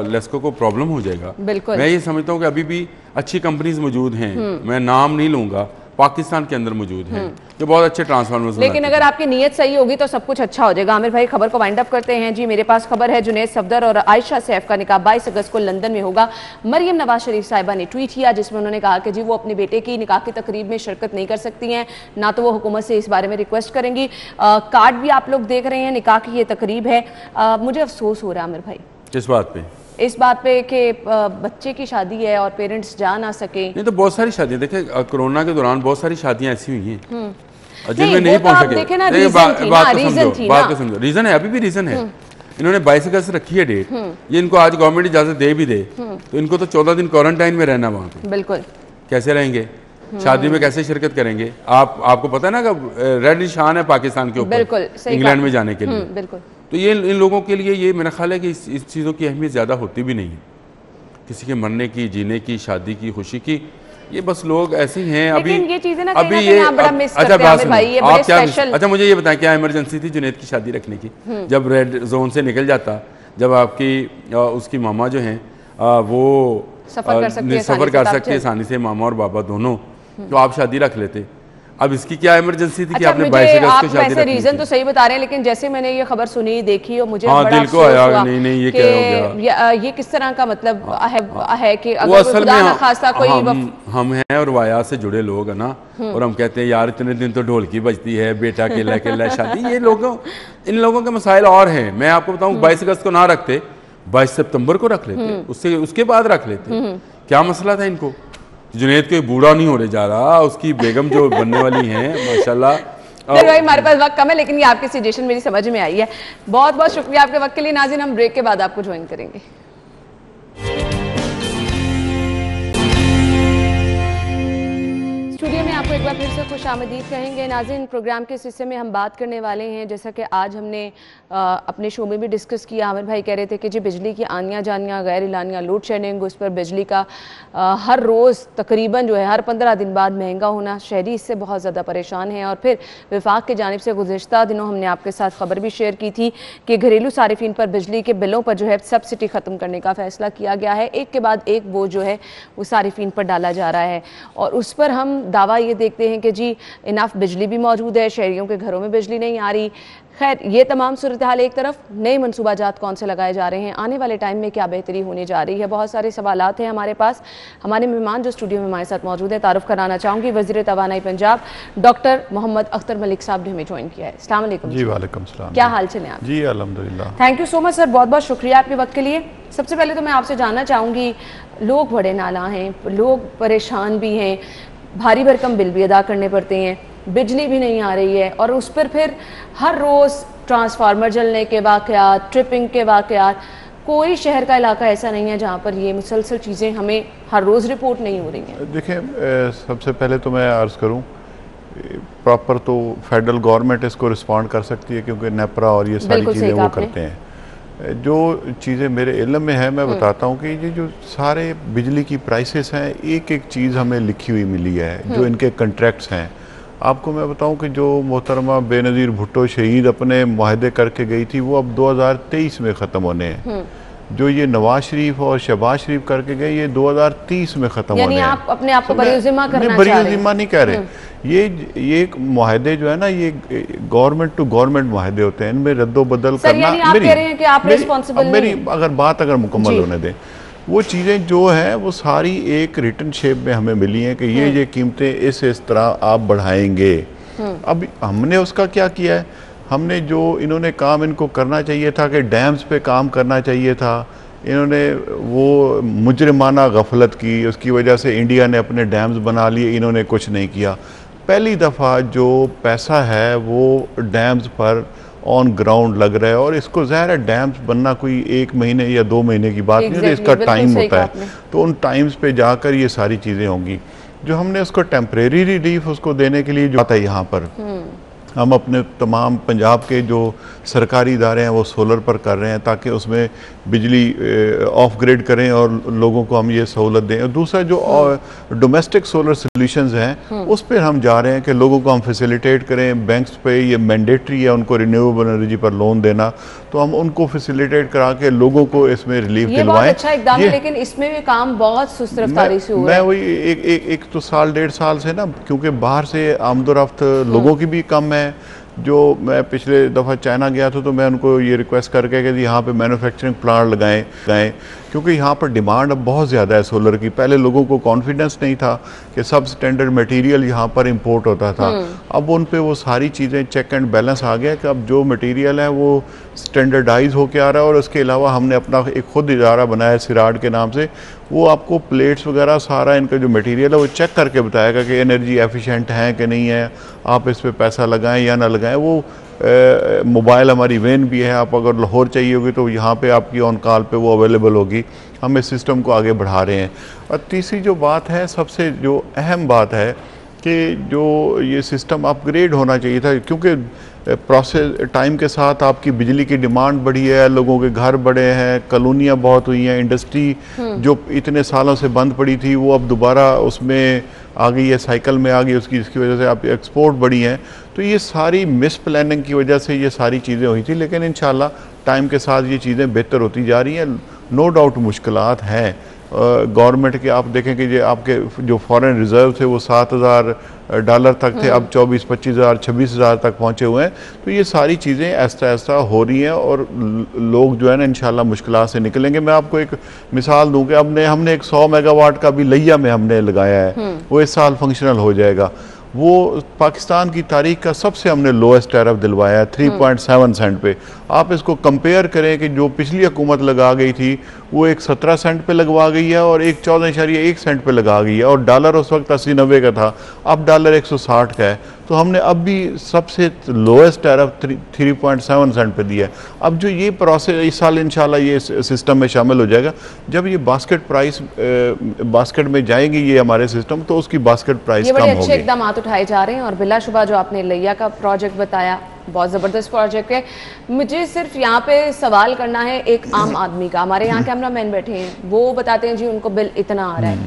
लेस्को को प्रॉब्लम हो जाएगा। मैं ये समझता हूँ कि अभी भी अच्छी कंपनीज मौजूद हैं, मैं नाम नहीं लूँगा, पाकिस्तान के अंदर मौजूद हैं जो बहुत अच्छे ट्रांसफार्मर्स, लेकिन अगर आपकी नीयत सही होगी तो सब कुछ अच्छा हो जाएगा। आमिर भाई खबर को वाइंड अप करते हैं जी। मेरे पास खबर है जुनैद सफदर और आयशा सैफ का निकाह 22 अगस्त को लंदन में होगा। मरियम नवाज शरीफ साहिबा ने ट्वीट किया जिसमें उन्होंने कहा कि जी वो अपने बेटे की निकाह की तकरीब में शिरकत नहीं कर सकती हैं, ना तो वो हुकूमत से इस बारे में रिक्वेस्ट करेंगी। कार्ड भी आप लोग देख रहे हैं, निकाह की ये तकरीब है। मुझे अफसोस हो रहा है आमिर भाई। किस बात पे? इस बात पे कि बच्चे की शादी है और पेरेंट्स जा ना सके। नहीं तो बहुत सारी शादियां देखें, कोरोना के दौरान बहुत सारी शादियां ऐसी हुई हैं जिनमें नहीं, नहीं वो तो पहुंच आप सके। देखें ना, देखिए, रीजन थी ना, बात रीजन थी बात ना। तो समझो, रीजन है, अभी भी रीजन है। इन्होंने 22 अगस्त रखी है डेट, ये इनको आज गवर्नमेंट इजाजत दे भी दे तो इनको तो 14 दिन क्वारंटाइन में रहना वहाँ पे। बिल्कुल, कैसे रहेंगे, शादी में कैसे शिरकत करेंगे? आपको पता है ना कि रेड निशान है पाकिस्तान के ऊपर, बिल्कुल सही इंग्लैंड में जाने के लिए। बिल्कुल। तो ये इन लोगों के लिए ये मेरा ख्याल है कि इस चीज़ों की अहमियत ज़्यादा होती भी नहीं है, किसी के मरने की, जीने की, शादी की, खुशी की। ये बस लोग ऐसे ही हैं अभी। लेकिन ये चीजें ना अभी कहीं ये आप बड़ा मिस अच्छा करते हैं बात आमिर भाई, ये सुनो, बड़े आप क्या स्पेशल। अच्छा मुझे ये बताएं, क्या इमरजेंसी थी जुनैद की शादी रखने की? जब रेड जोन से निकल जाता, जब आपकी उसकी मामा जो हैं वो सफर कर सकती है आसानी से, मामा और बाबा दोनों, तो आप शादी रख लेते। अब इसकी क्या इमरजेंसी थी कि अच्छा, आपने मुझे 22 अगस्त आप को शादी वैसे रखनी रीजन थी? तो सही बता रहे हैं, लेकिन जैसे मैंने ये खबर सुनी, देखी और मुझे हाँ, बड़ा दिल को अफसोस आया हुआ नहीं, ये क्या हो गया? ये किस तरह का मतलब है कि वो अगर असल खुदा में ना खास्ता कोई हम हैं और वाया से जुड़े लोग हैं ना, और हम कहते हैं यार इतने दिन तो ढोलकी बजती है, बेटा अकेला अकेला शादी, ये इन लोगों के मसाइल और हैं। मैं आपको बताऊं, 22 अगस्त को ना रखते, 22 सितंबर को रख लेते, उसके बाद रख लेते। क्या मसला था इनको? जुनैद कोई बूढ़ा नहीं होने जा रहा, उसकी बेगम जो बनने वाली हैं माशाल्लाह। फिर भाई हमारे पास वक्त कम है, लेकिन ये आपकी सजेशन मेरी समझ में आई है। बहुत बहुत शुक्रिया आपके वक्त के लिए। नाज़रीन, हम ब्रेक के बाद आपको ज्वाइन करेंगे। स्टूडियो में आपको एक बार फिर से खुशामदीद कहेंगे। नाज़रीन, प्रोग्राम के इस हिस्से में हम बात करने वाले हैं, जैसा कि आज हमने अपने शो में भी डिस्कस किया। आमिर भाई कह रहे थे कि जी बिजली की आनिया जानिया, गैर इलानिया लोड शेडिंग, उस पर बिजली का हर रोज़ तकरीबन जो है हर 15 दिन बाद महंगा होना, शहरी इससे बहुत ज़्यादा परेशान हैं। और फिर विफाक की जानिब से गुज़िश्ता दिनों हमने आपके साथ खबर भी शेयर की थी कि घरेलू सारिफिन पर बिजली के बिलों पर जो है सब्सिडी ख़त्म करने का फ़ैसला किया गया है। एक के बाद एक वो जो है वो सारिफिन पर डाला जा रहा है, और उस पर हम दावा ये देखते हैं कि जी इनाफ बिजली भी मौजूद है, शहरियों के घरों में बिजली नहीं आ रही। खैर, ये तमाम सूरत हाल एक तरफ, नए मनसूबाजात कौन से लगाए जा रहे हैं, आने वाले टाइम में क्या बेहतरी होने जा रही है, बहुत सारे सवालात हैं हमारे पास। हमारे मेहमान जो स्टूडियो में हमारे साथ मौजूद है, तारुफ कराना चाहूँगी वज़ीर तवानाई पंजाब डॉक्टर मोहम्मद अख्तर मलिक साहब ने हमें ज्वाइन किया है। अस्सलाम वालेकुम जी। वालेकुम सलाम। क्या हाल चले आप? जी अल्हम्दुलिल्लाह। Thank you so much sir, बहुत बहुत शुक्रिया आपके वक्त के लिए। सबसे पहले तो मैं आपसे जानना चाहूँगी, लोग बड़े नाला हैं, लोग परेशान भी हैं, भारी भरकम बिल भी अदा करने पड़ते हैं, बिजली भी नहीं आ रही है, और उस पर फिर हर रोज़ ट्रांसफार्मर जलने के वाक़यात, ट्रिपिंग के वाक़यात। कोई शहर का इलाका ऐसा नहीं है जहाँ पर ये मुसलसल चीज़ें हमें हर रोज़ रिपोर्ट नहीं हो रही हैं। देखिए, सबसे पहले तो मैं अर्ज़ करूँ, प्रॉपर तो फेडरल गवर्नमेंट इसको रिस्पॉन्ड कर सकती है, क्योंकि नेपरा और ये सारी चीज़ें वो करते हैं। जो चीज़ें मेरे इल्म में है मैं बताता हूँ कि ये जो सारे बिजली की प्राइसेस हैं, एक एक चीज़ हमें लिखी हुई मिली है, जो इनके कंट्रैक्ट्स हैं। आपको मैं बताऊं कि जो मोहतरमा बेनज़ीर भुट्टो शहीद अपने मुआहदे करके गई थी, वो अब 2023 में ख़त्म होने हैं। जो ये नवाज शरीफ और शहबाज शरीफ करके गए, ये 2030 में ख़त्म होने हैं। आप अपने आप को बरीउज़िम्मा करना चाह रहे हैं? बरीउज़िम्मा नहीं कह रहे। ये मुआहदे जो है ना, ये गवर्नमेंट टू गवर्नमेंट मुआहदे होते हैं, इनमें रद्दोबदल करना। आप कह रहे हैं कि आप रिस्पॉन्सिबल नहीं? मेरी अगर मुकम्मल होने दें, वो चीज़ें जो हैं वो सारी एक रिटन शेप में हमें मिली हैं कि ये कीमतें इस तरह आप बढ़ाएंगे। अब हमने उसका क्या किया है, हमने जो इन्होंने काम इनको करना चाहिए था कि डैम्स पे काम करना चाहिए था, इन्होंने वो मुजरिमाना गफलत की, उसकी वजह से इंडिया ने अपने डैम्स बना लिए, इन्होंने कुछ नहीं किया। पहली दफ़ा जो पैसा है वो डैम्स पर ऑन ग्राउंड लग रहा है, और इसको ज़ाहिर है डैम्स बनना कोई 1 महीने या 2 महीने की बात नहीं होती, इसका टाइम होता है। तो उन टाइम्स पे जाकर ये सारी चीज़ें होंगी। जो हमने उसको टेम्परेरी रिलीफ उसको देने के लिए जो आता है, यहाँ पर हम अपने तमाम पंजाब के जो सरकारी इदारे हैं वो सोलर पर कर रहे हैं, ताकि उसमें बिजली ऑफ ग्रिड करें और लोगों को हम ये सहूलत दें। और दूसरा जो डोमेस्टिक सोलर सोल्यूशंस हैं, उस पर हम जा रहे हैं कि लोगों को हम फैसिलिटेट करें। बैंक्स पे ये मैंडेटरी है उनको रिन्यूएबल एनर्जी पर लोन देना, तो हम उनको फैसिलिटेट करा के लोगों को इसमें रिलीफ दिलवाएं। अच्छा इक़दाम है, लेकिन इसमें भी काम बहुत सुस्त रफ्तारी से हो रहा है। मैं वही एक तो साल 1.5 साल से ना, क्योंकि बाहर से आमदोरफ्त लोगों की भी कम है। जो मैं पिछले दफ़ा चाइना गया था, तो मैं उनको ये रिक्वेस्ट करके कि यहाँ पे मैन्युफैक्चरिंग प्लांट लगाएं। क्योंकि यहाँ पर डिमांड अब बहुत ज़्यादा है सोलर की। पहले लोगों को कॉन्फिडेंस नहीं था कि सब स्टैंडर्ड मटेरियल यहाँ पर इंपोर्ट होता था, अब उन पे वो सारी चीज़ें चेक एंड बैलेंस आ गया कि अब जो मटेरियल है वो स्टैंडर्डाइज होकर आ रहा है। और उसके अलावा हमने अपना एक खुद इदारा बनाया सिराड के नाम से, वो आपको प्लेट्स वगैरह सारा इनका जो मटेरियल है वो चेक करके बताएगा कि एनर्जी एफिशिएंट है कि नहीं है, आप इस पे पैसा लगाएं या ना लगाएं। वो मोबाइल हमारी वैन भी है, आप अगर लाहौर चाहिए होगी तो यहाँ पे आपकी ऑन कॉल पे वो अवेलेबल होगी। हम इस सिस्टम को आगे बढ़ा रहे हैं। और तीसरी जो बात है, सबसे जो अहम बात है कि जो ये सिस्टम अपग्रेड होना चाहिए था, क्योंकि प्रोसेस टाइम के साथ आपकी बिजली की डिमांड बढ़ी है, लोगों के घर बड़े हैं, कॉलोनियाँ बहुत हुई हैं, इंडस्ट्री जो इतने सालों से बंद पड़ी थी वो अब दोबारा उसमें आ गई है, साइकिल में आ गई उसकी, जिसकी वजह से आप एक्सपोर्ट बढ़ी हैं। तो ये सारी मिस प्लानिंग की वजह से ये सारी चीज़ें हुई थी, लेकिन इंशाल्लाह टाइम के साथ ये चीज़ें बेहतर होती जा रही हैं। नो डाउट मुश्किलात हैं गवर्नमेंट के। आप देखें कि ये आपके जो फॉरेन रिजर्व थे वो $7,000 तक थे, अब 24-25,000 26,000 तक पहुँचे हुए हैं। तो ये सारी चीज़ें ऐसा ऐसा हो रही हैं और लोग जो है ना इंशाल्लाह मुश्किलात से निकलेंगे। मैं आपको एक मिसाल दूँ कि हमने एक 100 मेगावाट का भी लिया में हमने लगाया है, वो इस साल फंक्शनल हो जाएगा। वो पाकिस्तान की तारीख का सबसे हमने लोएस्ट टैरिफ दिलवाया है 3.7 सेंट पे। आप इसको कंपेयर करें कि जो पिछली हुकूमत लगा गई थी वो एक 17 सेंट पे लगवा गई है और एक 14.1 सेंट पे लगा गई है, और डॉलर उस वक्त 80-90 का था, अब डॉलर 160 का है। तो हमने अब भी सबसे लोएस्ट टैरिफ 3.7 सेंट पे दिया है। अब जो ये प्रोसेस इस साल इंशाल्लाह ये सिस्टम में शामिल हो जाएगा। जब ये बास्केट प्राइस बास्केट में जाएंगी ये हमारे सिस्टम, तो उसकी बास्केट प्राइस कम होगी। ये बड़े अच्छे इकदाम उठाए जा रहे हैं और बिलाशुबा जो आपने लिया का प्रोजेक्ट बताया बहुत ज़बरदस्त प्रोजेक्ट है। मुझे सिर्फ यहाँ पे सवाल करना है एक आम आदमी का। हमारे यहाँ कैमरामैन बैठे हैं, वो बताते हैं जी उनको बिल इतना आ रहा है,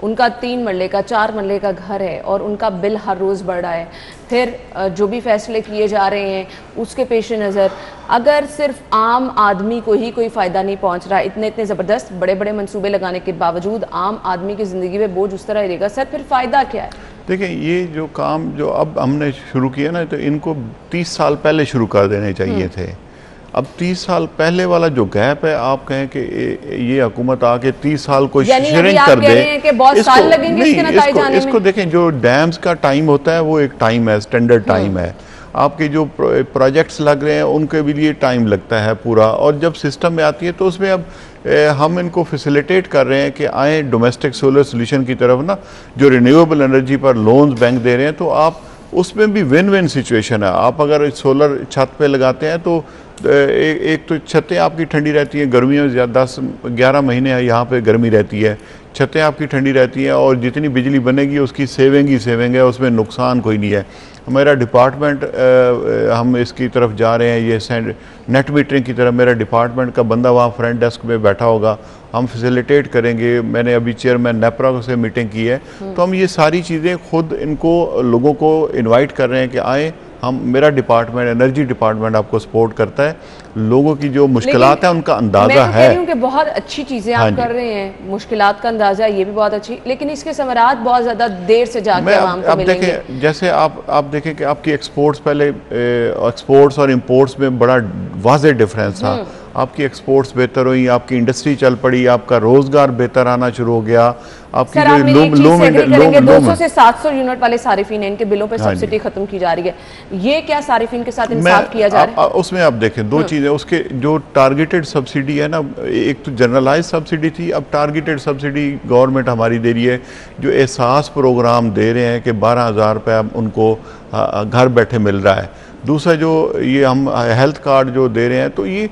उनका 3 मरले का 4 मरले का घर है और उनका बिल हर रोज़ बढ़ रहा है। फिर जो भी फैसले किए जा रहे हैं उसके पेश नज़र अगर सिर्फ आम आदमी को ही कोई फ़ायदा नहीं पहुंच रहा, इतने ज़बरदस्त बड़े बड़े मंसूबे लगाने के बावजूद आम आदमी की ज़िंदगी में बोझ उस तरह रहेगा, सर फिर फ़ायदा क्या है? देखिए, ये जो काम जो अब हमने शुरू किया ना, तो इनको 30 साल पहले शुरू कर देने चाहिए थे। अब 30 साल पहले वाला जो गैप है, आप कहें कि ये हुकूमत आके 30 साल को श्रिंक कर दे, बहुत साल लगेंगे इसके नतीजे आने में। इसको देखें, जो डैम्स का टाइम होता है वो एक टाइम है, स्टैंडर्ड टाइम है। आपके जो प्रोजेक्ट्स लग रहे हैं उनके भी लिए टाइम लगता है पूरा, और जब सिस्टम में आती है तो उसमें अब हम इनको फैसिलिटेट कर रहे हैं कि आए डोमेस्टिक सोलर सोल्यूशन की तरफ ना, जो रिन्यूएबल एनर्जी पर लोन्स बैंक दे रहे हैं, तो आप उसमें भी विन विन सिचुएशन है। आप अगर सोलर छत पे लगाते हैं तो एक तो छतें आपकी ठंडी रहती हैं, गर्मियों में 10-11 महीने यहाँ पे गर्मी रहती है, छतें आपकी ठंडी रहती हैं, और जितनी बिजली बनेगी उसकी सेविंग ही सेविंग है, उसमें नुकसान कोई नहीं है। मेरा डिपार्टमेंट हम इसकी तरफ जा रहे हैं, ये नेट मीटरिंग की तरफ मेरा डिपार्टमेंट का बंदा वहाँ फ्रंट डेस्क में बैठा होगा, हम फैसिलिटेट करेंगे। मैंने अभी चेयरमैन नेपरा से मीटिंग की है, तो हम ये सारी चीज़ें खुद इनको लोगों को इनवाइट कर रहे हैं कि आए, हम मेरा डिपार्टमेंट एनर्जी डिपार्टमेंट आपको सपोर्ट करता है। लोगोों की जो मुश्किलात है उनका अंदाज़ा है। मैं कि बहुत अच्छी चीज़ें आप कर रहे हैं, मुश्किलात का अंदाज़ा ये भी बहुत अच्छी, लेकिन इसके समारात बहुत ज़्यादा देर से जाकर आवाम को मिलेंगे। देखें, जैसे आप देखें कि आपकी एक्सपोर्ट्स पहले एक्सपोर्ट्स और इंपोर्ट्स में बड़ा वाज़ेह डिफरेंस था। आपकी एक्सपोर्ट्स बेहतर हुई, आपकी इंडस्ट्री चल पड़ी, आपका रोजगार बेहतर आना शुरू हो गया। आपकी जो 200 से 700 यूनिट वाले सारिफीन, इनके बिलों पर सब्सिडी खत्म की जा रही है, ये क्या सारिफीन के साथ इंसाफ किया जा रहा है? उसमें आप देखें दो चीज़ें, उसके जो टारगेटेड सब्सिडी है ना, एक तो जनरलाइज सब्सिडी थी, अब टारगेटेड सब्सिडी गवर्नमेंट हमारी दे रही है, जो एहसास प्रोग्राम दे रहे हैं कि 12,000 रुपये उनको घर बैठे मिल रहा है। दूसरा जो ये हम हेल्थ कार्ड जो दे रहे हैं, तो ये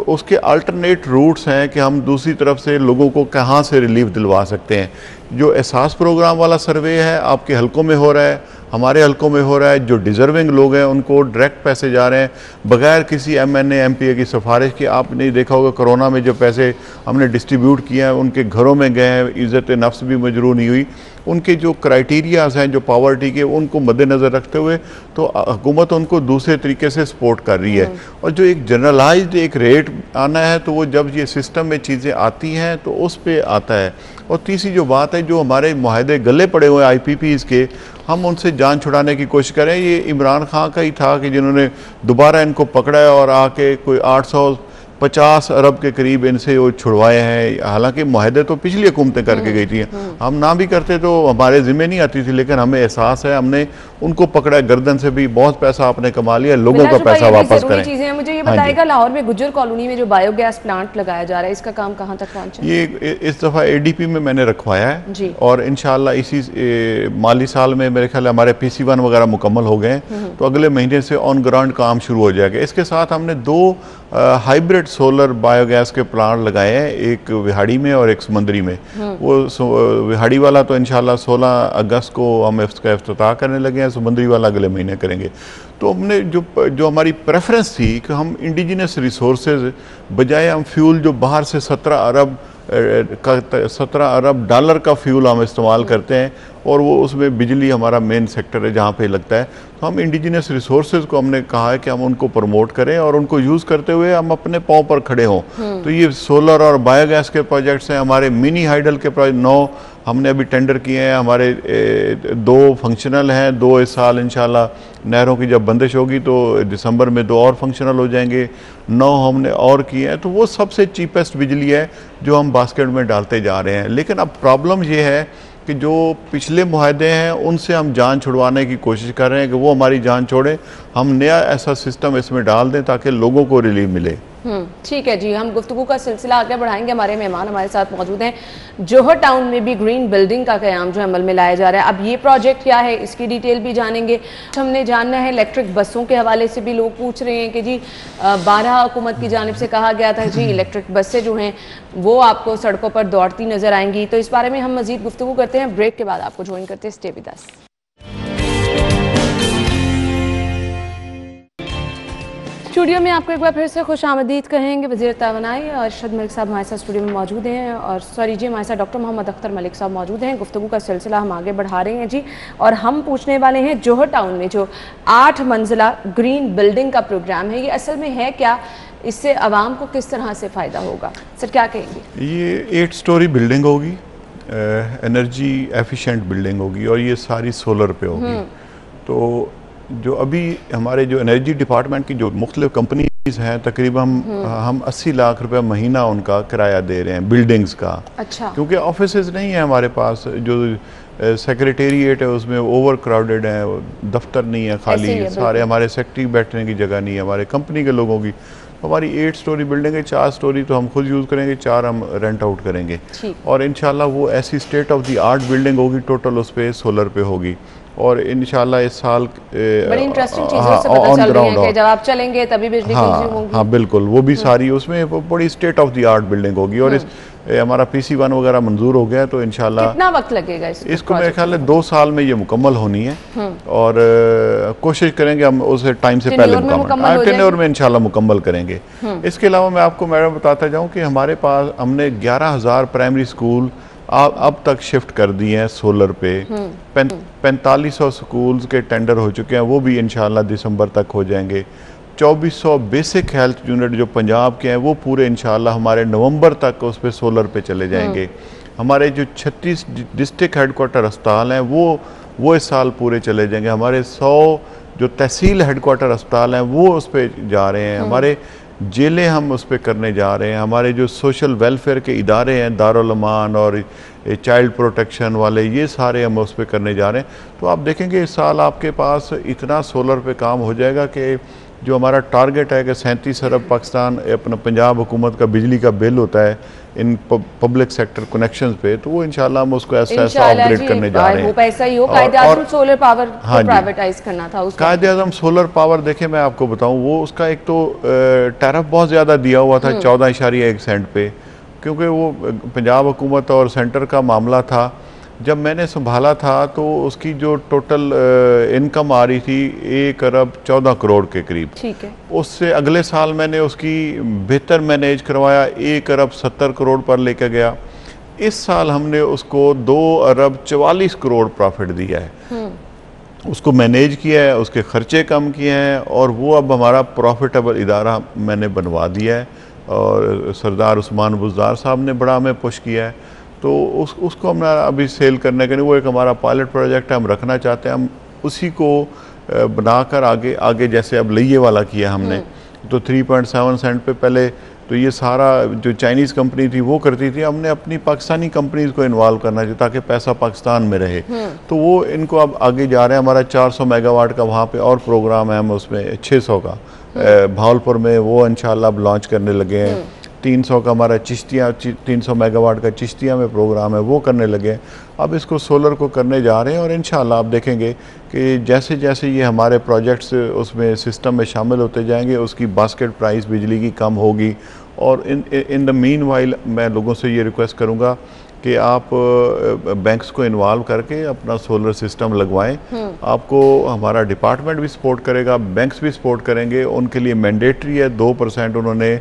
उसके अल्टरनेट रूट्स हैं कि हम दूसरी तरफ से लोगों को कहाँ से रिलीफ दिलवा सकते हैं। जो एहसास प्रोग्राम वाला सर्वे है आपके हलकों में हो रहा है, हमारे हलकों में हो रहा है, जो डिज़र्विंग लोग हैं उनको डायरेक्ट पैसे जा रहे हैं बगैर किसी MNA MPA की सिफारिश की। आपने देखा होगा कोरोना में जो पैसे हमने डिस्ट्रीब्यूट किए हैं उनके घरों में गए हैं, इज़्ज़त नफ्स भी मजरूह नहीं हुई। उनके जो क्राइटेरियाज़ हैं जो पावर्टी के, उनको मद्देनज़र रखते हुए तो हुकूमत उनको दूसरे तरीके से सपोर्ट कर रही है। और जो एक जनरलाइज्ड एक रेट आना है, तो वो जब ये सिस्टम में चीज़ें आती हैं तो उस पर आता है। और तीसरी जो बात है, जो हमारे मुआहदे गले पड़े हुए IPPs के, हम उनसे जान छुड़ाने की कोशिश करें। ये इमरान खान का ही था कि जिन्होंने दोबारा इनको पकड़ा है और आके कोई 800 50 अरब के करीब इनसे वो छुड़वाए हैं। हालांकि मुआहदे तो पिछली हुकूमतें करके गई थी, हम ना भी करते तो हमारे ज़िम्मे नहीं आती थी, लेकिन हमें एहसास है हमने उनको पकड़ा, गर्दन से भी बहुत पैसा आपने कमा लिया, लोगों का पैसा वापस करें। चीजें मुझे ये बताएगा, लाहौर में गुज्जर कॉलोनी में जो बायोगैस प्लांट लगाया जा रहा है, इसका काम कहाँ तक पहुंचा? ये इस दफ़ा ADP में मैंने रखवाया है जी। और इंशाल्लाह इसी माली साल में मेरे ख्याल हमारे PC1 वगैरह मुकम्मल हो गए, तो अगले महीने से ऑन ग्राउंड काम शुरू हो जाएगा। इसके साथ हमने 2 हाइब्रिड सोलर बायोगैस के प्लांट लगाए हैं, एक विहाड़ी में और एक समंदरी में। वो विहाड़ी वाला तो इंशाल्लाह 16 अगस्त को हम इसका इफ्तिताह करने लगे हैं, समंदरी वाला अगले महीने करेंगे। तो हमने जो हमारी प्रेफरेंस थी कि हम इंडिजिनस रिसोर्सेज बजाय हम फ्यूल जो बाहर से 17 अरब डॉलर का फ्यूल हम इस्तेमाल करते हैं, और वो उसमें बिजली हमारा मेन सेक्टर है जहाँ पे लगता है, तो हम इंडिजिनस रिसोर्सेज को हमने कहा है कि हम उनको प्रमोट करें और उनको यूज़ करते हुए हम अपने पाँव पर खड़े हों। तो ये सोलर और बायोगैस के प्रोजेक्ट्स हैं। हमारे मिनी हाइडल के प्रोजेक्ट 9 हमने अभी टेंडर किए हैं, हमारे 2 फंक्शनल हैं, 2 इस साल इंशाल्लाह नहरों की जब बंदिश होगी तो दिसंबर में 2 और फंक्शनल हो जाएंगे, 9 हमने और किए हैं। तो वो सबसे चीपेस्ट बिजली है जो हम बास्केट में डालते जा रहे हैं। लेकिन अब प्रॉब्लम ये है कि जो पिछले मुआहदे हैं उनसे हम जान छुड़वाने की कोशिश कर रहे हैं कि वो हमारी जान छोड़े, हम नया ऐसा सिस्टम इसमें डाल दें ताकि लोगों को रिलीफ मिले। ठीक है जी, हम गुफ्तगू का सिलसिला आगे बढ़ाएंगे। हमारे मेहमान हमारे साथ मौजूद हैं। जौहर टाउन में भी ग्रीन बिल्डिंग का क़याम जो अमल में लाया जा रहा है, अब ये प्रोजेक्ट क्या है इसकी डिटेल भी जानेंगे। हमने जानना है इलेक्ट्रिक बसों के हवाले से भी लोग पूछ रहे हैं कि जी 12 हुकूमत की जानिब से कहा गया था जी इलेक्ट्रिक बसें जो हैं वो आपको सड़कों पर दौड़ती नजर आएंगी। तो इस बारे में हम मजीद गुफ्तगू करते हैं, ब्रेक के बाद आपको ज्वाइन करते हैं। Stay with us. स्टूडियो में आपको एक बार फिर से खुश आमदीद कहेंगे। वज़ीर तवानाई अरशद मलिक साहब हमारे साथ स्टूडियो में मौजूद हैं, और सॉरी जी हमारे साथ डॉक्टर मोहम्मद अख्तर मलिक साहब मौजूद हैं। गुफ्तगू का सिलसिला हम आगे बढ़ा रहे हैं जी, और हम पूछने वाले हैं जौहर टाउन में जो 8 मंजिला ग्रीन बिल्डिंग का प्रोग्राम है, ये असल में है क्या, इससे आवाम को किस तरह से फ़ायदा होगा? सर क्या कहेंगे? ये 8 स्टोरी बिल्डिंग होगी, एनर्जी एफिशिएंट बिल्डिंग होगी, और ये सारी सोलर पे होगी। तो जो अभी हमारे जो एनर्जी डिपार्टमेंट की जो मुख्तलिफ कंपनीज हैं, तकरीबन हम 80 लाख रुपए महीना उनका किराया दे रहे हैं बिल्डिंग्स का। अच्छा। क्योंकि ऑफिसेज नहीं है हमारे पास, जो सेक्रेटेरिएट है उसमें ओवर क्राउडेड है, दफ्तर नहीं है खाली, सारे हमारे सेक्रेटरी बैठने की जगह नहीं है हमारे कंपनी के लोगों की। हमारी 8 स्टोरी बिल्डिंग है, 4 स्टोरी तो हम खुद यूज़ करेंगे, 4 हम रेंट आउट करेंगे, और इंशाल्लाह वो ऐसी state of the art building होगी, टोटल उस पर सोलर पे होगी। और इंशाल्लाह इस साल बड़ी इंटरेस्टिंग चीज़ों से पता चल रही है कि जब आप चलेंगे तभी बिजली कंज्यूम होगी। हाँ बिल्कुल, वो भी सारी उसमें बड़ी state of the art building होगी, और इस हमारा PC1 वगैरह मंजूर हो गया, तो इंशाल्लाह कितना वक्त लगेगा इसको मेरे ख्याल है 2 साल में ये मुकम्मल होनी है, और कोशिश करेंगे हम उसे टाइम से पहले टेन्योर में इंशाल्लाह मुकम्मल करेंगे। इसके अलावा मैं आपको मैडम बताता जाऊँ कि हमारे पास हमने 11,000 प्राइमरी स्कूल अब तक शिफ्ट कर दिए हैं सोलर पे। 4500 स्कूल्स के टेंडर हो चुके हैं, वो भी इंशाल्लाह दिसंबर तक हो जाएंगे। 2400 बेसिक हेल्थ यूनिट जो पंजाब के हैं वो पूरे इंशाल्लाह हमारे नवंबर तक उस पर सोलर पे चले जाएंगे। हमारे जो 36 डिस्ट्रिक्ट हेडक्वार्टर अस्पताल हैं वो इस साल पूरे चले जाएंगे। हमारे 100 जो तहसील हेडक्वार्टर अस्पताल हैं वो उस पर जा रहे हैं। हमारे जेलें हम उस पर करने जा रहे हैं। हमारे जो सोशल वेलफेयर के इदारे हैं, दारुल अमान और चाइल्ड प्रोटेक्शन वाले, ये सारे हम उस पर करने जा रहे हैं। तो आप देखेंगे इस साल आपके पास इतना सोलर पे काम हो जाएगा कि जो हमारा टारगेट है कि 37 अरब पाकिस्तान अपना पंजाब हुकूमत का बिजली का बिल होता है इन पब्लिक सेक्टर कनेक्शंस पे, तो वो इंशाल्लाह हम उसको ऐसा अपग्रेड करने जा रहे हैं। वो पैसा ही हो, कायदे-ए-आज़म सोलर पावर को प्राइवेटाइज करना था। कायदे-ए-आज़म सोलर पावर देखे मैं आपको बताऊं, वो उसका एक तो टैरिफ बहुत ज़्यादा दिया हुआ था 14.1 सेंट पे, क्योंकि वो पंजाब हुकूमत और सेंटर का मामला था। जब मैंने संभाला था तो उसकी जो टोटल इनकम आ रही थी 1 अरब 14 करोड़ के करीब। ठीक है। उससे अगले साल मैंने उसकी बेहतर मैनेज करवाया, 1 अरब 70 करोड़ पर लेकर गया। इस साल हमने उसको 2 अरब 44 करोड़ प्रॉफिट दिया है। उसको मैनेज किया है, उसके खर्चे कम किए हैं, और वो अब हमारा प्रॉफिटेबल इदारा मैंने बनवा दिया है। और सरदार उस्मान बुज़दार साहब ने बड़ा हमें पुश किया है, तो उसको हम अभी सेल करने के लिए वो एक हमारा पायलट प्रोजेक्ट है, हम रखना चाहते हैं। हम उसी को बनाकर आगे जैसे अब लइये वाला किया हमने, तो 3.7 सेंट पे पहले तो ये सारा जो चाइनीज़ कंपनी थी वो करती थी, हमने अपनी पाकिस्तानी कंपनीज को इन्वॉल्व करना चाहिए ताकि पैसा पाकिस्तान में रहे। तो वो इनको अब आगे जा रहे हैं। हमारा 400 मेगावाट का वहाँ पे और प्रोग्राम है, हम उसमें 600 का भावलपुर में वो इंशाल्लाह अब लॉन्च करने लगे हैं। 300 का हमारा चिश्तिया 300 मेगावाट का चिश्तिया में प्रोग्राम है, वो करने लगे हैं। अब इसको सोलर को करने जा रहे हैं और इंशाल्लाह आप देखेंगे कि जैसे जैसे ये हमारे प्रोजेक्ट्स उसमें सिस्टम में शामिल होते जाएंगे, उसकी बास्केट प्राइस बिजली की कम होगी। और इन द मीन वाइल मैं लोगों से ये रिक्वेस्ट करूँगा कि आप बैंक्स को इन्वॉल्व करके अपना सोलर सिस्टम लगवाएं। आपको हमारा डिपार्टमेंट भी सपोर्ट करेगा, बैंक्स भी सपोर्ट करेंगे। उनके लिए मैंडेटरी है 2% उन्होंने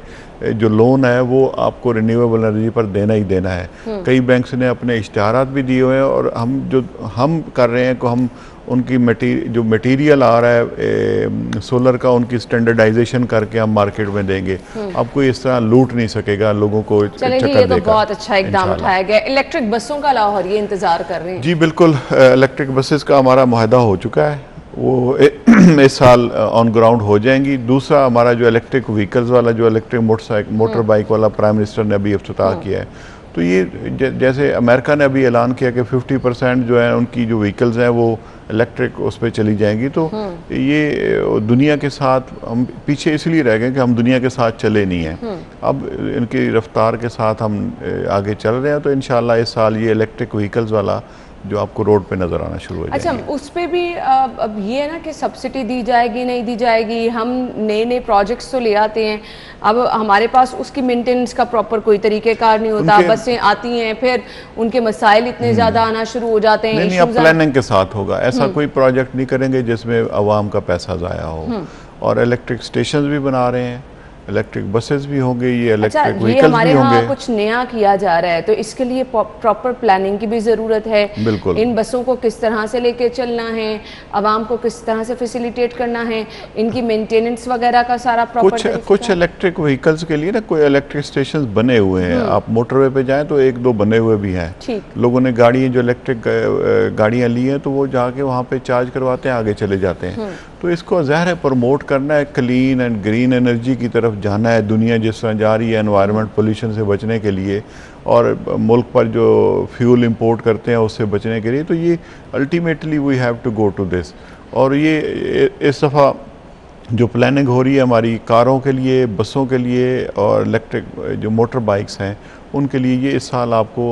जो लोन है वो आपको रिन्यूएबल एनर्जी पर देना ही देना है। कई बैंक्स ने अपने इश्तिहारात भी दिए हुए हैं और हम कर रहे हैं कि हम उनकी जो मटेरियल आ रहा है सोलर का, उनकी स्टैंडर्डाइजेशन करके हम मार्केट में देंगे। अब कोई इस तरह लूट नहीं सकेगा लोगों को चलें जी, ये तो बहुत अच्छा इकदाम उठाया गया। इलेक्ट्रिक बसों का लाहौर ये इंतजार कर रहे हैं? जी बिल्कुल, इलेक्ट्रिक बसेस का हमारा मुआहदा हो चुका है, वो इस साल ऑन ग्राउंड हो जाएंगी। दूसरा हमारा जो इलेक्ट्रिक व्हीकल्स वाला, जो इलेक्ट्रिक मोटर बाइक वाला प्राइम मिनिस्टर ने अभी इफ्तिताह किया है। तो ये जैसे अमेरिका ने अभी ऐलान किया कि 50% जो है उनकी जो व्हीकल्स हैं वो इलेक्ट्रिक उस पर चली जाएंगी। तो ये दुनिया के साथ हम पीछे इसलिए रह गए कि हम दुनिया के साथ चले नहीं हैं। अब इनकी रफ्तार के साथ हम आगे चल रहे हैं। तो इंशाल्लाह इस साल ये इलेक्ट्रिक व्हीकल्स वाला जो आपको रोड पे नज़र आना शुरू हो जाएगा। अच्छा, उस पे भी अब ये है ना कि सब्सिडी दी जाएगी नहीं दी जाएगी। हम नए नए प्रोजेक्ट्स तो ले आते हैं, अब हमारे पास उसकी मेंटेनेंस का प्रॉपर कोई तरीक़ेकार नहीं होता। बसें आती हैं, फिर उनके मसाइल इतने ज़्यादा आना शुरू हो जाते हैं। नहीं, अब प्लानिंग के साथ होगा, ऐसा कोई प्रोजेक्ट नहीं करेंगे जिसमें आवाम का पैसा ज़ाया हो। और इलेक्ट्रिक स्टेशन भी बना रहे हैं, इलेक्ट्रिक बसेस भी होंगे, ये इलेक्ट्रिक व्हीकल्स भी होंगे। कुछ नया किया जा रहा है तो इसके लिए प्रॉपर प्लानिंग की भी ज़रूरत है। बिल्कुल, इन बसों को किस तरह से लेके चलना है, आवाम को किस तरह से फैसिलिटेट करना है, इनकी मेंटेनेंस वगैरह का सारा प्रॉपर। कुछ इलेक्ट्रिक व्हीकल्स के लिए ना कोई इलेक्ट्रिक स्टेशन बने हुए हैं। आप मोटरवे पे जाएं तो 1-2 बने हुए भी हैं। लोगों ने गाड़ियाँ जो इलेक्ट्रिक गाड़ियाँ ली हैं तो वो जाके वहाँ पे चार्ज करवाते हैं, आगे चले जाते हैं। तो इसको ज़ाहिर है प्रमोट करना है, क्लीन एंड ग्रीन एनर्जी की तरफ जाना है। दुनिया जिस तरह जा रही है एनवायरनमेंट पोल्यूशन से बचने के लिए और मुल्क पर जो फ्यूल इंपोर्ट करते हैं उससे बचने के लिए, तो ये ultimately we have to go to this. और ये इस दफ़ा जो प्लानिंग हो रही है हमारी कारों के लिए, बसों के लिए और इलेक्ट्रिक जो मोटर बाइक्स हैं उनके लिए, ये इस साल आपको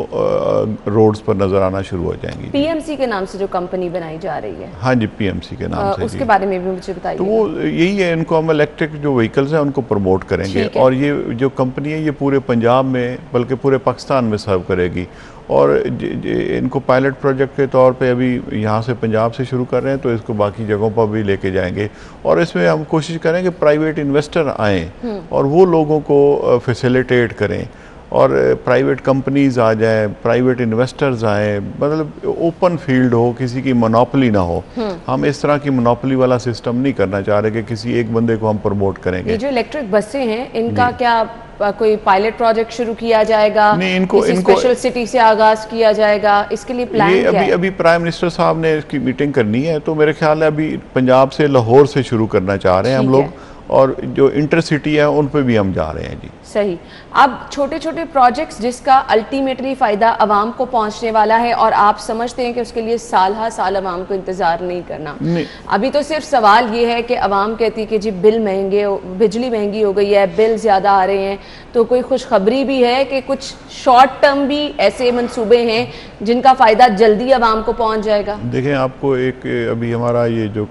रोड्स पर नजर आना शुरू हो जाएंगी। पीएमसी के नाम से जो कंपनी बनाई जा रही है? हाँ जी, पीएमसी के नाम से। उसके बारे में भी मुझे बताइए। तो वो यही है, इनको हम इलेक्ट्रिक जो व्हीकल्स हैं उनको प्रमोट करेंगे। और ये जो कंपनी है ये पूरे पंजाब में बल्कि पूरे पाकिस्तान में सर्व करेगी। और इनको पायलट प्रोजेक्ट के तौर पे अभी यहाँ से पंजाब से शुरू कर रहे हैं, तो इसको बाकी जगहों पर भी लेके जाएंगे। और इसमें हम कोशिश करें कि प्राइवेट इन्वेस्टर आएँ और वो लोगों को फैसिलिटेट करें और प्राइवेट कंपनीज आ जाए, प्राइवेट इन्वेस्टर्स आए, मतलब ओपन फील्ड हो, किसी की मोनोपोली ना हो। हम इस तरह की मोनोपोली वाला सिस्टम नहीं करना चाह रहे कि किसी एक बंदे को हम प्रमोट करेंगे। ये जो इलेक्ट्रिक बसें हैं इनका क्या कोई पायलट प्रोजेक्ट शुरू किया जाएगा? नहीं, इनको स्पेशल सिटी से आगाज किया जाएगा, इसके लिए प्लान क्या है? अभी प्राइम मिनिस्टर साहब ने इसकी मीटिंग करनी है, तो मेरे ख्याल है अभी पंजाब से लाहौर से शुरू करना चाह रहे हैं हम लोग। और जो इंटरसिटी है उन पे भी हम जा रहे हैं जी। सही। अब छोटे छोटे प्रोजेक्ट्स जिसका अल्टीमेटली फ़ायदा आवाम को पहुंचने वाला है और आप समझते हैं कि उसके लिए साल हर साल आवाम को इंतज़ार नहीं करना। अभी तो सिर्फ सवाल ये है कि आवाम कहती है कि जी बिल महंगे, बिजली महंगी हो गई है, बिल ज़्यादा आ रहे हैं। तो कोई खुशखबरी भी है कि कुछ शॉर्ट टर्म भी ऐसे मंसूबे हैं जिनका फ़ायदा जल्दी आवाम को पहुँच जाएगा? देखें, आपको एक अभी हमारा ये जो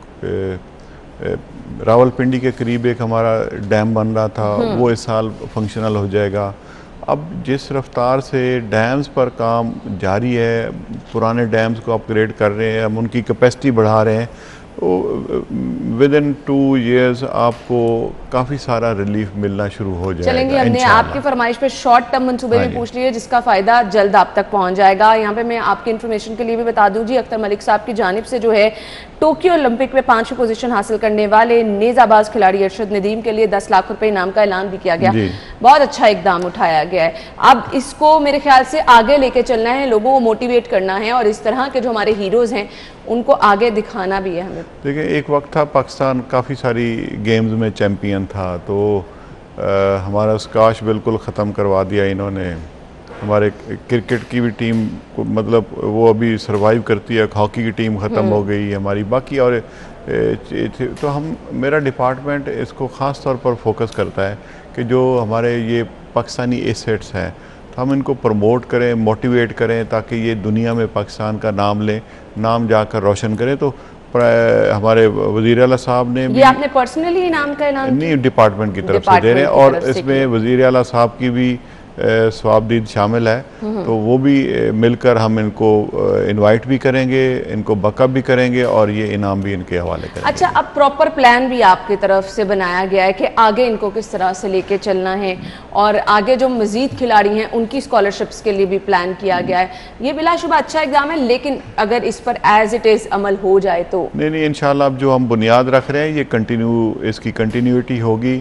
रावलपिंडी के करीब एक हमारा डैम बन रहा था, वो इस साल फंक्शनल हो जाएगा। अब जिस रफ्तार से डैम्स पर काम जारी है, पुराने डैम्स को अपग्रेड कर रहे हैं, हम उनकी कैपेसिटी बढ़ा रहे हैं, विद इन 2 years आपको काफ़ी सारा रिलीफ मिलना शुरू हो जाएगा। चलेंगे, हमने आपकी फरमाइश पे शॉर्ट टर्म मंसूबे भी पूछ लिए जिसका फ़ायदा जल्द आप तक पहुंच जाएगा। यहाँ पे मैं आपकी इन्फॉर्मेशन के लिए भी बता दूँ जी, अख्तर मलिक साहब की जानिब से जो है टोक्यो ओलंपिक में 5वीं पोजीशन हासिल करने वाले नेज़ाबाज खिलाड़ी अरशद नदीम के लिए 10 लाख रुपए इनाम का ऐलान भी किया गया। बहुत अच्छा इकदाम उठाया गया है। अब इसको मेरे ख्याल से आगे लेके चलना है, लोगों को मोटिवेट करना है और इस तरह के जो हमारे हीरोज़ हैं उनको आगे दिखाना भी है हमें। देखिए, एक वक्त था पाकिस्तान काफ़ी सारी गेम्स में चैम्पियन था, तो हमारा स्काश बिल्कुल ख़त्म करवा दिया इन्होंने। हमारे क्रिकेट की भी टीम को मतलब वो अभी सरवाइव करती है, हॉकी की टीम ख़त्म हो गई हमारी, बाकी और तो हम मेरा डिपार्टमेंट इसको ख़ास तौर पर फोकस करता है कि जो हमारे ये पाकिस्तानी एसेट्स हैं तो हम इनको प्रमोट करें, मोटिवेट करें ताकि ये दुनिया में पाकिस्तान का नाम लें, नाम जाकर रोशन करें। तो हमारे वज़ीर आला साहब ने ये आपने पर्सनली इनाम का ऐलान नहीं डिपार्टमेंट की तरफ से दे रहे हैं और इसमें वज़ीर आला साहब की भी स्वाबदीद शामिल है, तो वो भी मिलकर हम इनको इनवाइट भी करेंगे, इनको बकअप भी करेंगे और ये इनाम भी इनके हवाले करेंगे। अच्छा, अब प्रॉपर प्लान भी आपकी तरफ से बनाया गया है कि आगे इनको किस तरह से लेके चलना है और आगे जो मजीद खिलाड़ी हैं उनकी स्कॉलरशिप्स के लिए भी प्लान किया गया है। ये बिलाशुबा अच्छा एग्जाम है, लेकिन अगर इस पर एज इट इज़ अमल हो जाए तो नहीं इंशाल्लाह अब जो हम बुनियाद रख रहे हैं ये इसकी कंटिन्यूटी होगी।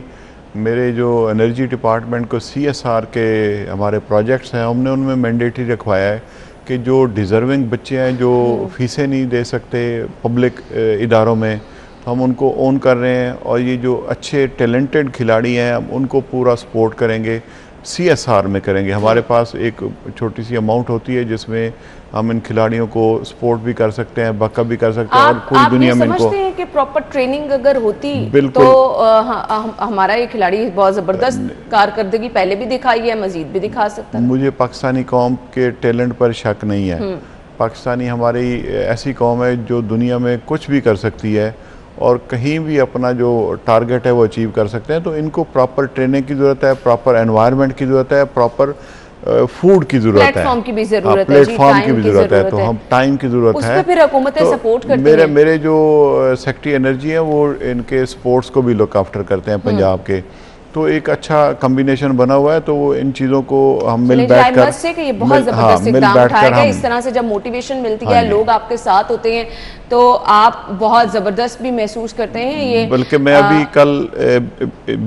मेरे जो एनर्जी डिपार्टमेंट को CSR के हमारे प्रोजेक्ट्स हैं, हमने उनमें मैंडेटरी रखवाया है कि जो डिज़र्विंग बच्चे हैं जो फीसें नहीं दे सकते पब्लिक इदारों में, तो हम उनको ओन कर रहे हैं और ये जो अच्छे टैलेंटेड खिलाड़ी हैं हम उनको पूरा सपोर्ट करेंगे, CSR में करेंगे। हमारे पास एक छोटी सी अमाउंट होती है जिसमें हम इन खिलाड़ियों को सपोर्ट भी कर सकते हैं, बकअप भी कर सकते हैं और पूरी दुनिया में इनको। समझते हैं कि प्रॉपर ट्रेनिंग अगर होती बिल्कुल तो हमारा ये खिलाड़ी बहुत ज़बरदस्त कारकर्दगी पहले भी दिखाई है, मजीद भी दिखा सकता है। मुझे पाकिस्तानी कौम के टैलेंट पर शक नहीं है। पाकिस्तानी हमारी ऐसी कौम है जो दुनिया में कुछ भी कर सकती है और कहीं भी अपना जो टारगेट है वो अचीव कर सकते हैं। तो इनको प्रॉपर ट्रेनिंग की ज़रूरत है, प्रॉपर एनवायरनमेंट की ज़रूरत है, प्रॉपर फूड की ज़रूरत है, प्लेटफॉर्म की भी ज़रूरत है, प्लेटफॉर्म की भी ज़रूरत है, तो हम टाइम की ज़रूरत उस है। पे फिर हुकूमतें सपोर्ट करती हैं। मेरे जो सेक्रेटरी एनर्जी है वो इनके स्पोर्ट्स को भी लुक आफ्टर करते हैं पंजाब के, तो एक अच्छा कॉम्बिनेशन बना हुआ है। तो वो इन चीज़ों को हम मिल बैठ कर से कि ये बहुत ज़बरदस्त इक़दाम उठाया गया। इस तरह से जब मोटिवेशन मिलती है, लोग आपके साथ होते हैं तो आप बहुत ज़बरदस्त भी महसूस करते हैं। ये बल्कि मैं अभी कल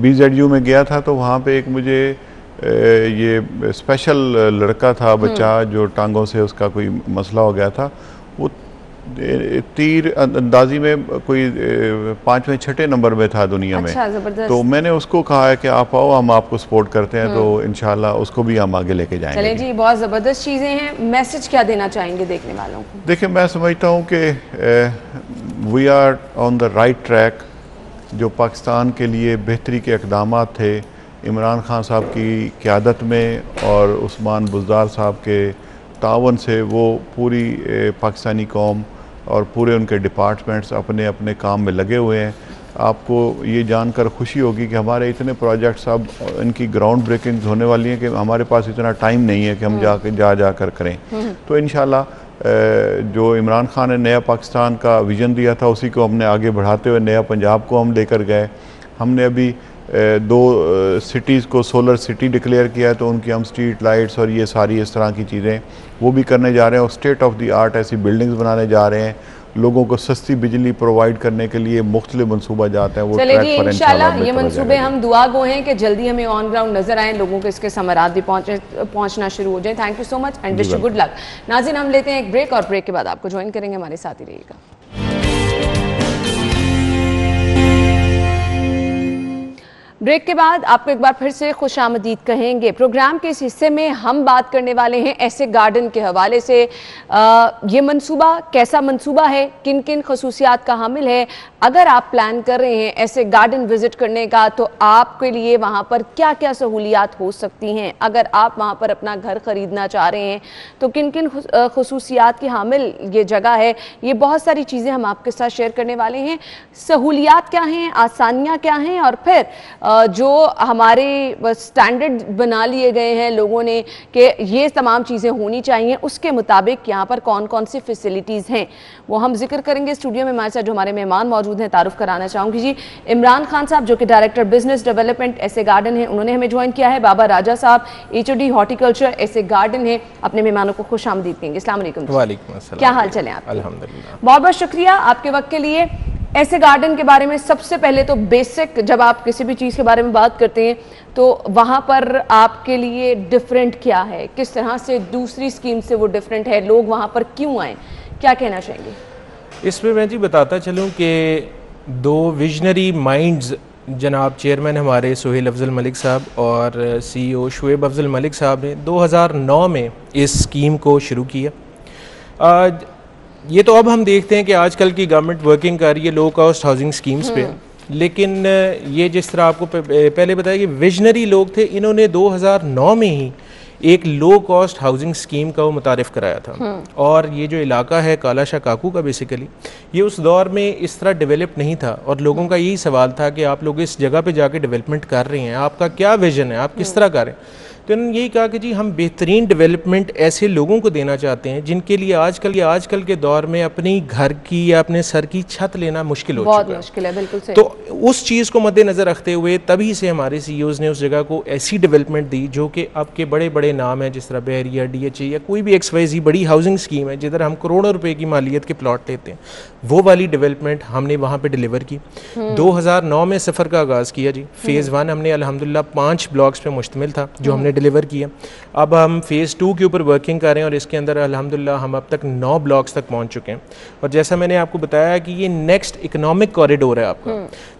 BZU में गया था तो वहाँ पे एक मुझे ये स्पेशल लड़का था, बच्चा जो टांगों से उसका कोई मसला हो गया था, वो तीर अंदाजी में कोई 5वें 6ठे नंबर में था दुनिया में। तो मैंने उसको कहा है कि आप आओ, हम आपको सपोर्ट करते हैं, तो इंशाल्लाह उसको भी हम आगे लेके जाएंगे। चलें जी, बहुत ज़बरदस्त चीज़ें हैं। मैसेज क्या देना चाहेंगे देखने वालों को? देखिए, मैं समझता हूँ कि we are on the right track. जो पाकिस्तान के लिए बेहतरी के इक़दाम थे इमरान खान साहब की क़यादत में और उस्मान बुज़दार साहब के तावन से, वो पूरी पाकिस्तानी कौम और पूरे उनके डिपार्टमेंट्स अपने अपने काम में लगे हुए हैं। आपको ये जानकर खुशी होगी कि हमारे इतने प्रोजेक्ट्स अब इनकी ग्राउंड ब्रेकिंग होने वाली हैं कि हमारे पास इतना टाइम नहीं है कि हम जा कर करें। तो इंशाल्लाह जो इमरान खान ने नया पाकिस्तान का विज़न दिया था उसी को हमने आगे बढ़ाते हुए नया पंजाब को हम लेकर गए। हमने अभी 2 सिटीज़ को सोलर सिटी डिक्लेयर किया है, तो उनकी हम स्ट्रीट लाइट्स और ये सारी इस तरह की चीज़ें वो भी करने जा रहे हैं और स्टेट ऑफ द आर्ट ऐसी बिल्डिंग्स बनाने जा रहे हैं। लोगों को सस्ती बिजली प्रोवाइड करने के लिए मुख्तलिफ मनसूबा जाते हैं। वो चलिए जी, इंशाल्लाह ये मनसूबे हम दुआ गो हैं कि जल्दी हमें ऑन ग्राउंड नजर आए, लोगों को इसके समरात भी पहुंचना शुरू हो जाए। Thank you so much and wish you good luck. नाज़रीन, हम लेते हैं एक ब्रेक और ब्रेक के बाद आपको ज्वाइन करेंगे, हमारे साथ ही रहिएगा। ब्रेक के बाद आपको एक बार फिर से खुशामदीद कहेंगे। प्रोग्राम के इस हिस्से में हम बात करने वाले हैं ऐसे गार्डन के हवाले से। ये मंसूबा कैसा मंसूबा है, किन किन खसूसियात का हामिल है। अगर आप प्लान कर रहे हैं ऐसे गार्डन विजिट करने का तो आपके लिए वहाँ पर क्या क्या सहूलियात हो सकती हैं। अगर आप वहाँ पर अपना घर ख़रीदना चाह रहे हैं तो किन किन खसूसियात की हामिल ये जगह है, ये बहुत सारी चीज़ें हम आपके साथ शेयर करने वाले हैं। सहूलियात क्या हैं, आसानियाँ क्या हैं और फिर जो हमारे स्टैंडर्ड बना लिए गए हैं लोगों ने कि ये तमाम चीज़ें होनी चाहिए, उसके मुताबिक यहाँ पर कौन कौन सी फैसिलिटीज़ हैं वो हम जिक्र करेंगे। स्टूडियो में हमारे साथ जो हमारे मेहमान मौजूद हैं, तारुफ कराना चाहूँगी जी। इमरान खान साहब जो कि डायरेक्टर बिजनेस डेवलपमेंट ऐसे गार्डन है, उन्होंने हमें ज्वाइन किया है। बाबा राजा साहब HOD हॉर्टिकल्चर ऐसे गार्डन है, अपने मेहमानों को खुशामदीद देंगे। अस्सलाम वालेकुम। वालेकुम अस्सलाम। क्या हाल चले आप? अल्हम्दुलिल्लाह। बहुत बहुत शुक्रिया आपके वक्त के लिए। ऐसे गार्डन के बारे में सबसे पहले तो बेसिक, जब आप किसी भी चीज़ के बारे में बात करते हैं तो वहाँ पर आपके लिए डिफरेंट क्या है, किस तरह से दूसरी स्कीम से वो डिफरेंट है, लोग वहाँ पर क्यों आए, क्या कहना चाहेंगे? इसमें मैं जी बताता चलूँ कि 2 विजनरी माइंड्स जनाब चेयरमैन हमारे सुहेल अफजल मलिक साहब और CEO शुएब अफजल मलिक साहब ने 2009 में इस स्कीम को शुरू किया। ये तो अब हम देखते हैं कि आजकल की गवर्नमेंट वर्किंग कर रही है लो कॉस्ट हाउसिंग स्कीम्स पे, लेकिन ये जिस तरह आपको पहले बताया कि विजनरी लोग थे, इन्होंने 2009 में ही एक लो कॉस्ट हाउसिंग स्कीम का वो मुतारिफ़ कराया था। और ये जो इलाका है काला शाह काकू का, बेसिकली ये उस दौर में इस तरह डेवलप नहीं था और लोगों का यही सवाल था कि आप लोग इस जगह पे जाके डेवलपमेंट कर रहे हैं, आपका क्या विजन है, आप किस तरह करें। तो इन्होंने यही कहा कि जी हम बेहतरीन डेवलपमेंट ऐसे लोगों को देना चाहते हैं जिनके लिए आजकल के दौर में अपनी घर की या अपने सर की छत लेना मुश्किल हो चुका है। बहुत मुश्किल है, बिल्कुल सही। तो उस चीज़ को मद्देनज़र रखते हुए तभी से हमारे CEOs ने उस जगह को ऐसी डेवलपमेंट दी जो कि आपके बड़े बड़े नाम हैं, जिस तरह बहरिया, DHA या कोई भी XYZ बड़ी हाउसिंग स्कीम है जिधर हम करोड़ों रुपए की मालियत के प्लॉट लेते हैं, वो वाली डेवलपमेंट हमने वहाँ पे डिलीवर की। 2009 में सफ़र का आगाज़ किया जी। फ़ेज़ 1 हमने अल्हम्दुलिल्लाह 5 ब्लॉक्स पे मुश्तमिल था जो हमने डिलीवर किया। अब हम फ़ेज़ 2 के ऊपर वर्किंग कर रहे हैं और इसके अंदर अल्हम्दुलिल्लाह हम अब तक 9 ब्लॉक्स तक पहुँच चुके हैं। और जैसा मैंने आपको बताया कि ये नेक्स्ट इकोनॉमिक कॉरिडोर है आपका,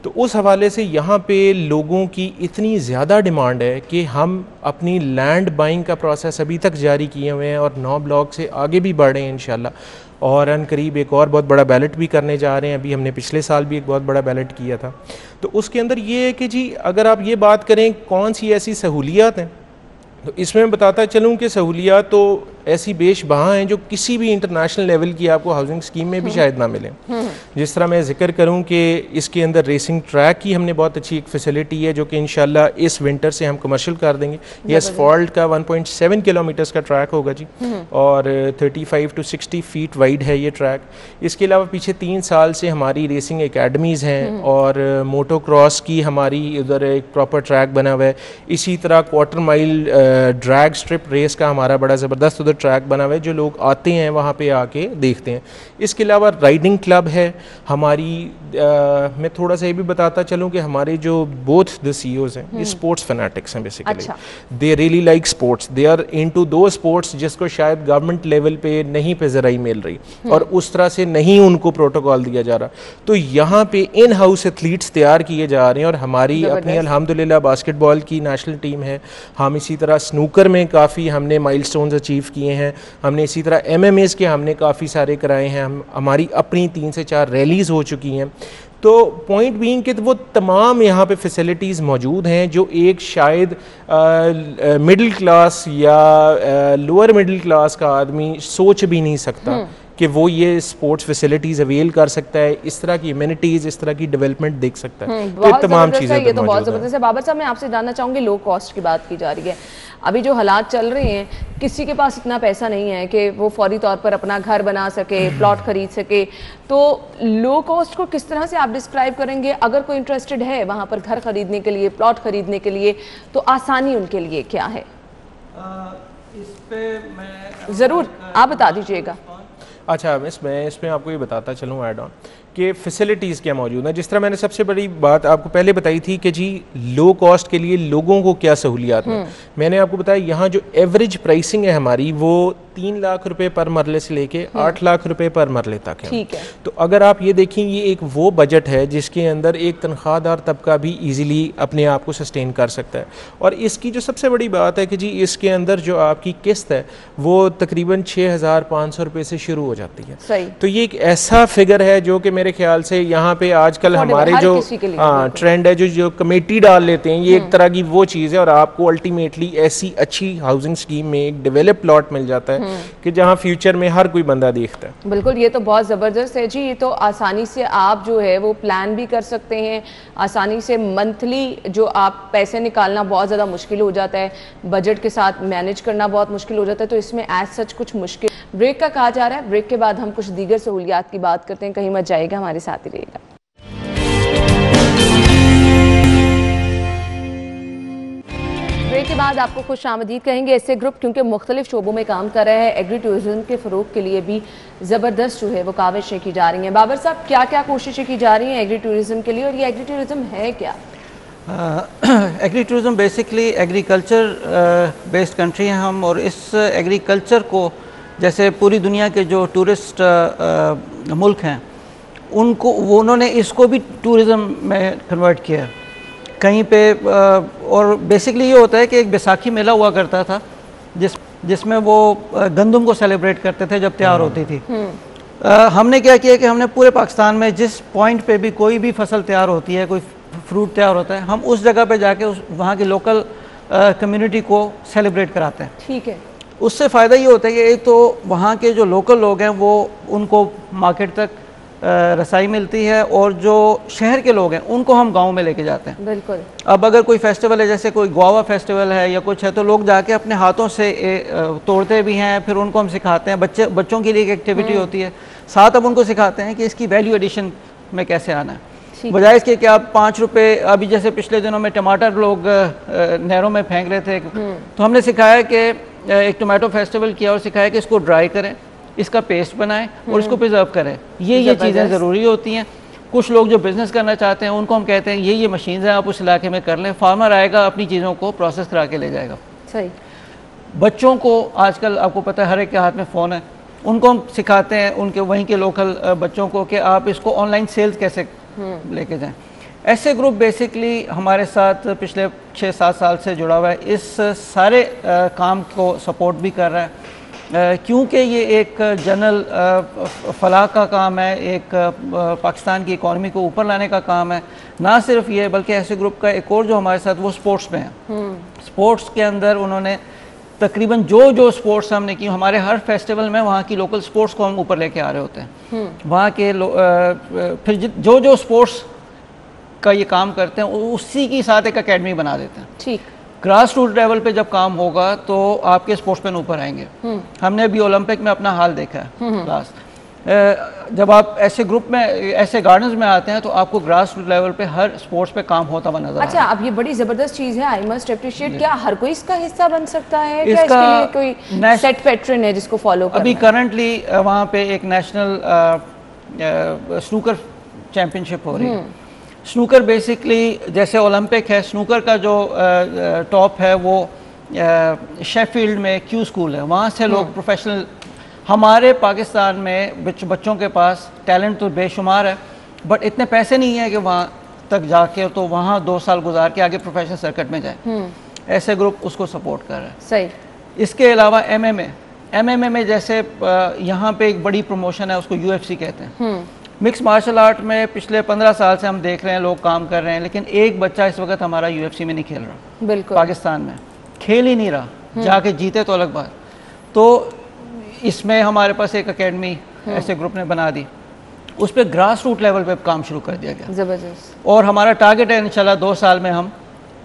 तो उस हवाले से यहाँ पे लोगों की इतनी ज़्यादा डिमांड है कि हम अपनी लैंड बाइंग का प्रोसेस अभी तक जारी किए हुए हैं और 9 ब्लॉक से आगे भी बढ़ रहे हैं इंशाल्लाह। और अनकरीब एक और बहुत बड़ा बैलेट भी करने जा रहे हैं। अभी हमने पिछले साल भी एक बहुत बड़ा बैलेट किया था। तो उसके अंदर ये है कि जी अगर आप ये बात करें कौन सी ऐसी सहूलियात हैं, तो इसमें मैं बताता चलूँ कि सहूलियात तो ऐसी बेशबहा हैं जो किसी भी इंटरनेशनल लेवल की आपको हाउसिंग स्कीम में भी शायद ना मिले। जिस तरह मैं जिक्र करूं कि इसके अंदर रेसिंग ट्रैक की हमने बहुत अच्छी एक फैसिलिटी है जो कि इंशाल्लाह इस विंटर से हम कमर्शियल कर देंगे। ये एसफॉल्ट का 1.7 किलोमीटर्स का ट्रैक होगा जी और 35 to 60 फीट वाइड है ये ट्रैक। इसके अलावा पीछे 3 साल से हमारी रेसिंग एकेडमीज़ हैं और मोटो क्रॉस की हमारी उधर एक प्रॉपर ट्रैक बना हुआ है। इसी तरह quarter mile drag strip race का हमारा बड़ा ज़बरदस्त उधर ट्रैक बना हुआ है जो लोग आते हैं वहाँ पे आके देखते हैं। इसके अलावा राइडिंग क्लब है हमारी। मैं थोड़ा सा ये भी बताता चलूँ कि हमारे जो बोथ द CEOs हैं ये स्पोर्ट्स फैनेटिक्स हैं basically. They really like sports, they are into those sports जिसको शायद गवर्नमेंट लेवल पे नहीं पेजराई मिल रही और उस तरह से नहीं उनको प्रोटोकॉल दिया जा रहा। तो यहाँ पे इन हाउस एथलीट्स तैयार किए जा रहे हैं और हमारी अपनी अल्हम्दुलिल्लाह बास्केटबॉल की नेशनल टीम है। हम इसी तरह स्नूकर में काफ़ी हमने माइलस्टोन्स अचीव किए हैं। हमने इसी तरह MMAs के हमने काफ़ी सारे कराए हैं। हमारी अपनी 3 से 4 रैलीज़ हो चुकी हैं। तो पॉइंट बीइंग कि वो तमाम यहाँ पे फैसिलिटीज़ मौजूद हैं जो एक शायद मिडिल क्लास या लोअर मिडिल क्लास का आदमी सोच भी नहीं सकता कि वो ये स्पोर्ट्स फैसिलिटीज़ अवेल कर सकता है, इस तरह की इम्यूनिटीज़, इस तरह की डेवलपमेंट देख सकता है। तो तमाम चीज़ें ये तो बहुत ज़बरदस्त है। बाबर साहब मैं आपसे जानना चाहूँगी, लो कॉस्ट की बात की जा रही है, अभी जो हालात चल रहे हैं किसी के पास इतना पैसा नहीं है कि वो फौरी तौर पर अपना घर बना सके, प्लॉट खरीद सके, तो लो कॉस्ट को किस तरह से आप डिस्क्राइब करेंगे? अगर कोई इंटरेस्टेड है वहाँ पर घर खरीदने के लिए, प्लॉट खरीदने के लिए, तो आसानी उनके लिए क्या है? इस पे मैं ज़रूर आप बता दीजिएगा। अच्छा, इसमें आपको ये बताता चलूँ ऐड ऑन कि फ़ैसिलिटीज़ क्या मौजूद हैं। जिस तरह मैंने सबसे बड़ी बात आपको पहले बताई थी कि जी लो कॉस्ट के लिए लोगों को क्या सहूलियात हैं। मैंने आपको बताया यहाँ जो एवरेज प्राइसिंग है हमारी वो 3 लाख रुपए पर मरले से लेके 8 लाख रुपए पर मरले तक है। ठीक है। तो अगर आप ये देखें ये एक वो बजट है जिसके अंदर एक तनख्वाहदार तबका भी ईजिली अपने आप को सस्टेन कर सकता है। और इसकी जो सबसे बड़ी बात है कि जी इसके अंदर जो आपकी किस्त है वो तकरीबन 6,500 रुपये से शुरू हो जाती है। सही। तो ये एक ऐसा फिगर है जो कि मेरे ख्याल से यहाँ पे आजकल हमारे जो ट्रेंड है जो कमेटी डाल लेते हैं, ये एक तरह की वो चीज़ है और आपको अल्टीमेटली ऐसी अच्छी हाउसिंग स्कीम में एक डेवलप प्लॉट मिल जाता है कि जहाँ फ्यूचर में हर कोई बंदा देखता है। बिल्कुल, ये तो बहुत ज़बरदस्त है जी। ये तो आसानी से आप जो है वो प्लान भी कर सकते हैं, आसानी से मंथली जो आप पैसे निकालना बहुत ज़्यादा मुश्किल हो जाता है, बजट के साथ मैनेज करना बहुत मुश्किल हो जाता है, तो इसमें एज सच कुछ मुश्किल। ब्रेक का कहा जा रहा है, ब्रेक के बाद हम कुछ दीगर सहूलियात की बात करते हैं, कहीं मत जाएगा, हमारे साथ ही रहेगा। ब्रेक के बाद आपको खुश आमदीद कहेंगे। ऐसे ग्रुप क्योंकि मुख्तलिफ शोबों में काम कर रहे हैं, एग्री टूरिज्म के फ़रोग के लिए भी ज़बरदस्त जो है वो काविशें की जा रही हैं। बाबर साहब, क्या क्या कोशिशें की जा रही हैं एग्री टूरिज्म के लिए और ये एग्री टूरिज्म है क्या? Agri tourism basically agriculture based country हैं हम, और इस एग्रीकल्चर को जैसे पूरी दुनिया के जो टूरिस्ट मुल्क हैं उनको उन्होंने इसको भी टूरिज़्म में कन्वर्ट किया है। कहीं पे और बेसिकली ये होता है कि एक बैसाखी मेला हुआ करता था जिसमें वो गंदम को सेलिब्रेट करते थे जब तैयार होती थी। हमने क्या किया कि हमने पूरे पाकिस्तान में जिस पॉइंट पे भी कोई भी फसल तैयार होती है, कोई फ्रूट तैयार होता है, हम उस जगह पे जाके वहाँ की लोकल कम्युनिटी को सेलिब्रेट कराते हैं। ठीक है। उससे फ़ायदा ये होता है कि एक तो वहाँ के जो लोकल लोग हैं वो उनको मार्केट तक रसाई मिलती है, और जो शहर के लोग हैं उनको हम गांव में लेके जाते हैं। बिल्कुल। अब अगर कोई फेस्टिवल है, जैसे कोई गुआवा फेस्टिवल है या कुछ है, तो लोग जाके अपने हाथों से तोड़ते भी हैं, फिर उनको हम सिखाते हैं। बच्चों के लिए एक एक्टिविटी होती है, साथ अब उनको सिखाते हैं कि इसकी वैल्यू एडिशन में कैसे आना है, बजाय इसके कि आप 5 रुपये, अभी जैसे पिछले दिनों में टमाटर लोग नहरों में फेंक रहे थे, तो हमने सिखाया कि एक टोमेटो फेस्टिवल किया और सिखाया कि इसको ड्राई करें, इसका पेस्ट बनाएं और इसको प्रिजर्व करें। ये चीज़ें ज़रूरी होती हैं। कुछ लोग जो बिज़नेस करना चाहते हैं उनको हम कहते हैं ये मशीन्स हैं, आप उस इलाके में कर लें। फार्मर आएगा, अपनी चीज़ों को प्रोसेस करा के ले जाएगा। सही। बच्चों को आजकल आपको पता है हर एक के हाथ में फ़ोन है, उनको हम सिखाते हैं, उनके वहीं के लोकल बच्चों को, कि आप इसको ऑनलाइन सेल्स कैसे लेके जाएँ। ऐसे ग्रुप बेसिकली हमारे साथ पिछले 6-7 साल से जुड़ा हुआ है, इस सारे काम को सपोर्ट भी कर रहा है, क्योंकि ये एक जनरल फलाह का काम है, एक पाकिस्तान की इकॉनमी को ऊपर लाने का काम है। ना सिर्फ ये, बल्कि ऐसे ग्रुप का एक और जो हमारे साथ वो स्पोर्ट्स में है। स्पोर्ट्स के अंदर उन्होंने तकरीबन जो स्पोर्ट्स हमने की, हमारे हर फेस्टिवल में वहाँ की लोकल स्पोर्ट्स को हम ऊपर लेके आ रहे होते हैं। वहाँ के फिर जो स्पोर्ट्स का ये काम करते हैं उसी के साथ एक अकेडमी बना देते हैं। ठीक। ग्रास रूट लेवल पे जब काम होगा तो आपके स्पोर्ट्समैन ऊपर आएंगे। हमने अभी ओलंपिक में अपना हाल देखा है लास्ट। जब आप ऐसे ग्रुप में, ऐसे गार्डन्स में आते हैं, तो आपको ग्रास रूट लेवल पे हर स्पोर्ट्स पे काम होता हुआ नजर आता है। अच्छा, अब ये बड़ी जबरदस्त चीज है, आई मस्ट अप्रिशिएट। क्या हर कोई इसका हिस्सा बन सकता है? क्या इसके लिए कोई सेट पैटर्न है जिसको फॉलो करना? अभी करंटली वहाँ पे एक नेशनल स्नूकर चैंपियनशिप हो रही है। स्नूकर बेसिकली जैसे ओलंपिक है, स्नूकर का जो टॉप है वो शेफील्ड में क्यू स्कूल है, वहाँ से लोग प्रोफेशनल। हमारे पाकिस्तान में बच्चों के पास टैलेंट तो बेशुमार है, बट इतने पैसे नहीं है कि वहाँ तक जाके तो वहाँ 2 साल गुजार के आगे प्रोफेशनल सर्किट में जाए। ऐसे ग्रुप उसको सपोर्ट कर रहे हैं। सही। इसके अलावा MMA में जैसे यहाँ पे एक बड़ी प्रमोशन है, उसको UFC कहते हैं। मिक्स मार्शल आर्ट में पिछले 15 साल से हम देख रहे हैं लोग काम कर रहे हैं, लेकिन एक बच्चा इस वक्त हमारा UFC में नहीं खेल रहा। बिल्कुल। पाकिस्तान में खेल ही नहीं रहा, जाके जीते तो अलग बात। तो इसमें हमारे पास एक एकेडमी ऐसे ग्रुप ने बना दी, उस पर ग्रास रूट लेवल पे काम शुरू कर दिया गया। जबरदस्त। और हमारा टारगेट है इंशाल्लाह 2 साल में हम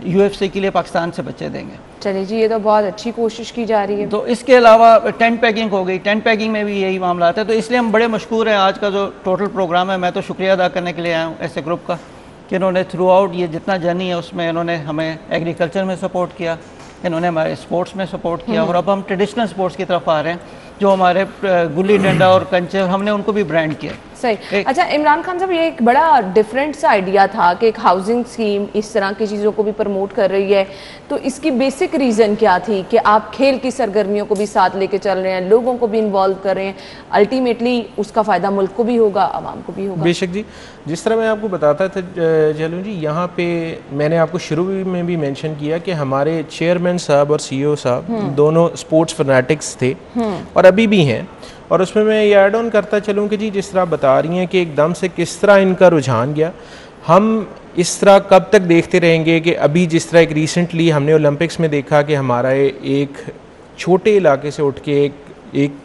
UFC के लिए पाकिस्तान से बच्चे देंगे। चलिए जी, ये तो बहुत अच्छी कोशिश की जा रही है। तो इसके अलावा टेंट पैकिंग हो गई, टेंट पैकिंग में भी यही मामला आता है। तो इसलिए हम बड़े मशहूर हैं। आज का जो टोटल प्रोग्राम है, मैं तो शुक्रिया अदा करने के लिए आया हूँ ऐसे ग्रुप का, कि इन्होंने थ्रू आउट ये जितना जर्नी है उसमें इन्होंने हमें एग्रीकल्चर में सपोर्ट किया, इन्होंने हमारे स्पोर्ट्स में सपोर्ट किया, और अब हम ट्रेडिशनल स्पोर्ट्स की तरफ आ रहे हैं, जो हमारे गुल्ली डंडा और कंचे, हमने उनको भी ब्रांड किया। सही। अच्छा इमरान खान साहब, ये एक बड़ा डिफरेंट सा आइडिया था कि एक हाउसिंग स्कीम इस तरह की चीज़ों को भी प्रमोट कर रही है, तो इसकी बेसिक रीज़न क्या थी कि आप खेल की सरगर्मियों को भी साथ लेके चल रहे हैं, लोगों को भी इन्वॉल्व कर रहे हैं, अल्टीमेटली उसका फ़ायदा मुल्क को भी होगा, आवाम को भी होगा। बेशक जी, जिस तरह मैं आपको बताता था जलून जी, यहाँ पे मैंने आपको शुरू में भी मेंशन किया कि हमारे चेयरमैन साहब और CEO साहब दोनों स्पोर्ट्स फैनेटिक्स थे और अभी भी हैं। और उसमें मैं ये ऐड ऑन करता चलूँ कि जी जिस तरह बता रही हैं कि एकदम से किस तरह इनका रुझान गया, हम इस तरह कब तक देखते रहेंगे कि अभी जिस तरह एक रिसेंटली हमने ओलंपिक्स में देखा कि हमारा एक छोटे इलाके से उठ के एक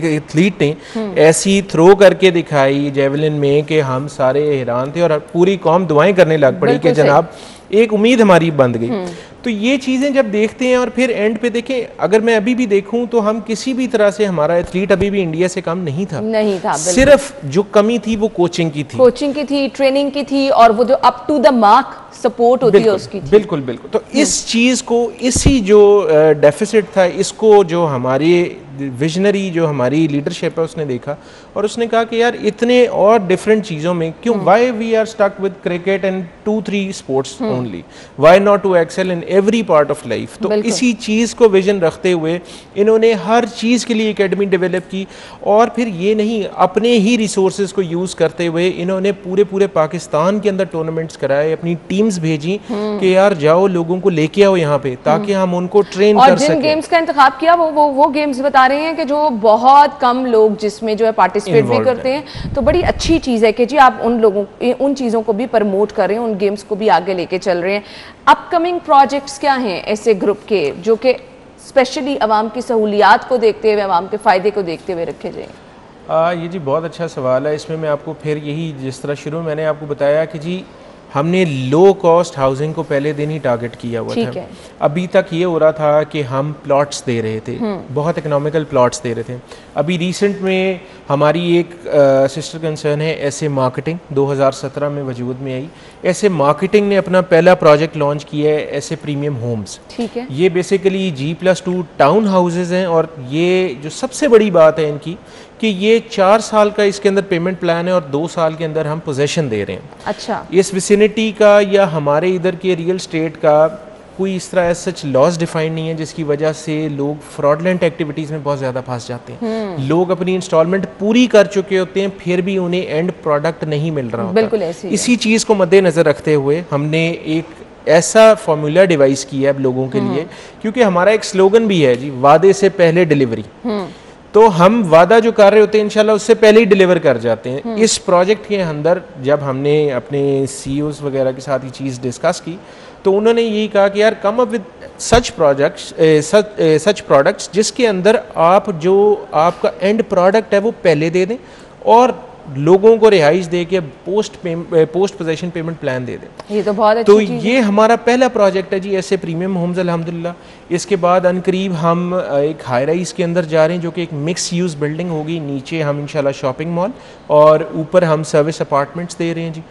एथलीट ने ऐसी थ्रो करके दिखाई जेवलिन में कि हम सारे हैरान थे और पूरी कौम दुआएं करने लग पड़ी कि जनाब एक उम्मीद हमारी बंद गई। तो ये चीज़ें जब देखते हैं और फिर एंड पे देखें, अगर मैं अभी भी देखूं तो हम किसी भी तरह से, हमारा एथलीट अभी भी इंडिया से कम नहीं था। सिर्फ जो कमी थी वो कोचिंग की थी, ट्रेनिंग की थी, और वो जो up to the mark support होती है उसकी थी। बिल्कुल। तो इस चीज़ को, इसी जो डेफिसिट था, इसको जो हमारी विजनरी जो हमारी लीडरशिप है उसने देखा और उसने कहा कि यार इतने और डिफरेंट चीज़ों में क्यों, why we are stuck with cricket and 2-3 sports only, why not to excel in every part of life. तो इसी चीज़ को विजन रखते हुए इन्होंने हर चीज़ के लिए एकेडमी डेवलप की, और फिर ये नहीं, अपने ही रिसोर्सेज को यूज़ करते हुए इन्होंने पूरे पाकिस्तान के अंदर टूर्नामेंट्स कराए, अपनी टीम टीम्स भेजी कि यार जाओ लोगों को लेके आओ यहाँ पे, ताकि हम उनको ट्रेन और कर जिन सकें। गेम्स का इंतखाब किया वो गेम्स बता रहे हैं कि जो बहुत कम लोग जिसमें जो है पार्टिसिपेट भी करते हैं, तो बड़ी अच्छी चीज़ है कि जी आप उन चीज़ों को भी प्रमोट कर रहे हैं, उन गेम्स को भी आगे लेके चल रहे हैं। अपकमिंग प्रोजेक्ट्स क्या हैं ऐसे ग्रुप के जो कि स्पेशली आवाम की सहूलियात को देखते हुए, आवाम के फ़ायदे को देखते हुए रखे जाएँ? ये जी बहुत अच्छा सवाल है। इसमें मैं आपको फिर यही, जिस तरह शुरू में मैंने आपको बताया कि जी हमने लो कॉस्ट हाउसिंग को पहले दिन ही टारगेट किया हुआ था। अभी तक ये हो रहा था कि हम प्लॉट्स दे रहे थे, बहुत इकोनॉमिकल प्लॉट्स दे रहे थे। अभी रिसेंट में हमारी एक सिस्टर कंसर्न है ऐसे मार्केटिंग, 2017 में वजूद में आई। ऐसे मार्केटिंग ने अपना पहला प्रोजेक्ट लॉन्च किया है ऐसे प्रीमियम होम्स। ठीक है, ये बेसिकली G+2 टाउन हाउसेज हैं, और ये जो सबसे बड़ी बात है इनकी कि ये 4 साल का इसके अंदर पेमेंट प्लान है और 2 साल के अंदर हम पोजेशन दे रहे हैं। अच्छा, इस विसिनिटी का या हमारे इधर के रियल स्टेट का कोई इस तरह सच लॉस डिफाइंड नहीं है, जिसकी वजह से लोग फ्रॉडलेंट एक्टिविटीज़ में बहुत ज़्यादा फंस जाते हैं। लोग अपनी इंस्टॉलमेंट पूरी कर चुके होते हैं, फिर भी उन्हें एंड प्रोडक्ट नहीं मिल रहा होता। बिल्कुल ऐसी इसी चीज़ को मद्देनज़र रखते हुए हमने एक ऐसा फॉर्मूला डिवाइस किया है लोगों के लिए, क्योंकि हमारा एक स्लोगन भी है जी, वादे से पहले डिलीवरी। तो हम वादा जो कर रहे होते हैं इंशाल्लाह उससे पहले ही डिलीवर कर जाते हैं। इस प्रोजेक्ट के अंदर जब हमने अपने CEOs वगैरह के साथ ये चीज़ डिस्कस की, तो उन्होंने यही कहा कि यार come up with such products जिसके अंदर आप जो आपका एंड प्रोडक्ट है वो पहले दे दें और लोगों को रिहाइश दे के पोस्ट पोजेशन पेमेंट प्लान दे दें। ये तो बहुत अच्छी तो चीज़ ये हमारा पहला प्रोजेक्ट है जी ऐसे प्रीमियम होम्स अल्हम्दुलिल्लाह। इसके बाद अनकरीब हम एक हाई राइज के अंदर जा रहे हैं जो कि एक मिक्स यूज़ बिल्डिंग होगी। नीचे हम इंशाल्लाह शॉपिंग मॉल और ऊपर हम सर्विस अपार्टमेंट्स दे रहे हैं जी।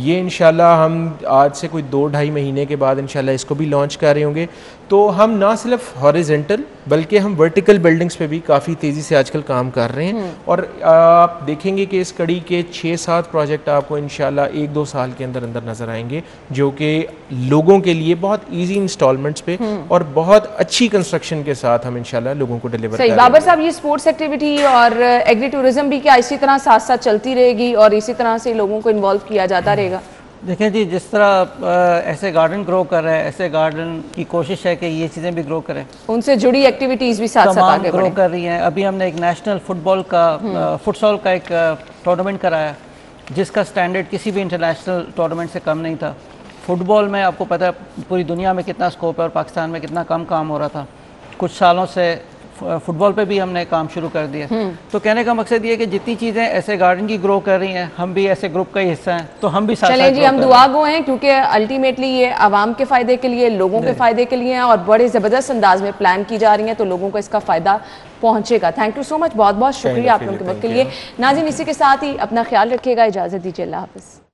ये इंशाल्लाह हम आज से कोई 2-2.5 महीने के बाद इंशाल्लाह इसको भी लॉन्च कर रहे होंगे। तो हम ना सिर्फ हॉरिजेंटल बल्कि हम वर्टिकल बिल्डिंग्स पे भी काफ़ी तेज़ी से आजकल काम कर रहे हैं। और आप देखेंगे कि इस कड़ी के 6-7 प्रोजेक्ट आपको इंशाल्लाह 1-2 साल के अंदर अंदर नज़र आएंगे, जो कि लोगों के लिए बहुत ईजी इंस्टॉलमेंट्स पे और बहुत अच्छी कंस्ट्रक्शन के साथ हम इंशाल्लाह लोगों को डिलीवर करेंगे। बाबर साहब, ये स्पोर्ट्स एक्टिविटी और एग्री टूरिज्म भी क्या इसी तरह साथ साथ चलती रहेगी और इसी तरह से लोगों को इन्वॉल्व किया जाता रहेगा? देखें जी, जिस तरह ऐसे गार्डन ग्रो कर रहे हैं, ऐसे गार्डन की कोशिश है कि ये चीज़ें भी ग्रो करें, उनसे जुड़ी एक्टिविटीज़ भी साथ साथ आगे ग्रो कर रही हैं। अभी हमने एक नेशनल फुटबॉल का फुटसॉल का एक टूर्नामेंट कराया जिसका स्टैंडर्ड किसी भी इंटरनेशनल टूर्नामेंट से कम नहीं था। फुटबॉल में आपको पता है पूरी दुनिया में कितना स्कोप है और पाकिस्तान में कितना कम काम हो रहा था। कुछ सालों से फुटबॉल पे भी हमने काम शुरू कर दिया। तो कहने का मकसद ये है कि जितनी चीज़ें ऐसे गार्डन की ग्रो कर रही हैं, हम भी ऐसे ग्रुप का ही हिस्सा हैं, तो हम भी साथ चलें जी, हम दुआ गो हैं क्योंकि अल्टीमेटली ये आवाम के फ़ायदे के लिए, लोगों के फ़ायदे के लिए हैं और बड़े ज़बरदस्त अंदाज में प्लान की जा रही हैं, तो लोगों को इसका फ़ायदा पहुंचेगा। थैंक यू सो मच, बहुत बहुत शुक्रिया आप लोगों के वक्त के लिए। नाज़रीन, इसी के साथ ही अपना ख्याल रखिएगा, इजाज़त दीजिए, अल्लाह हाफ़िज़।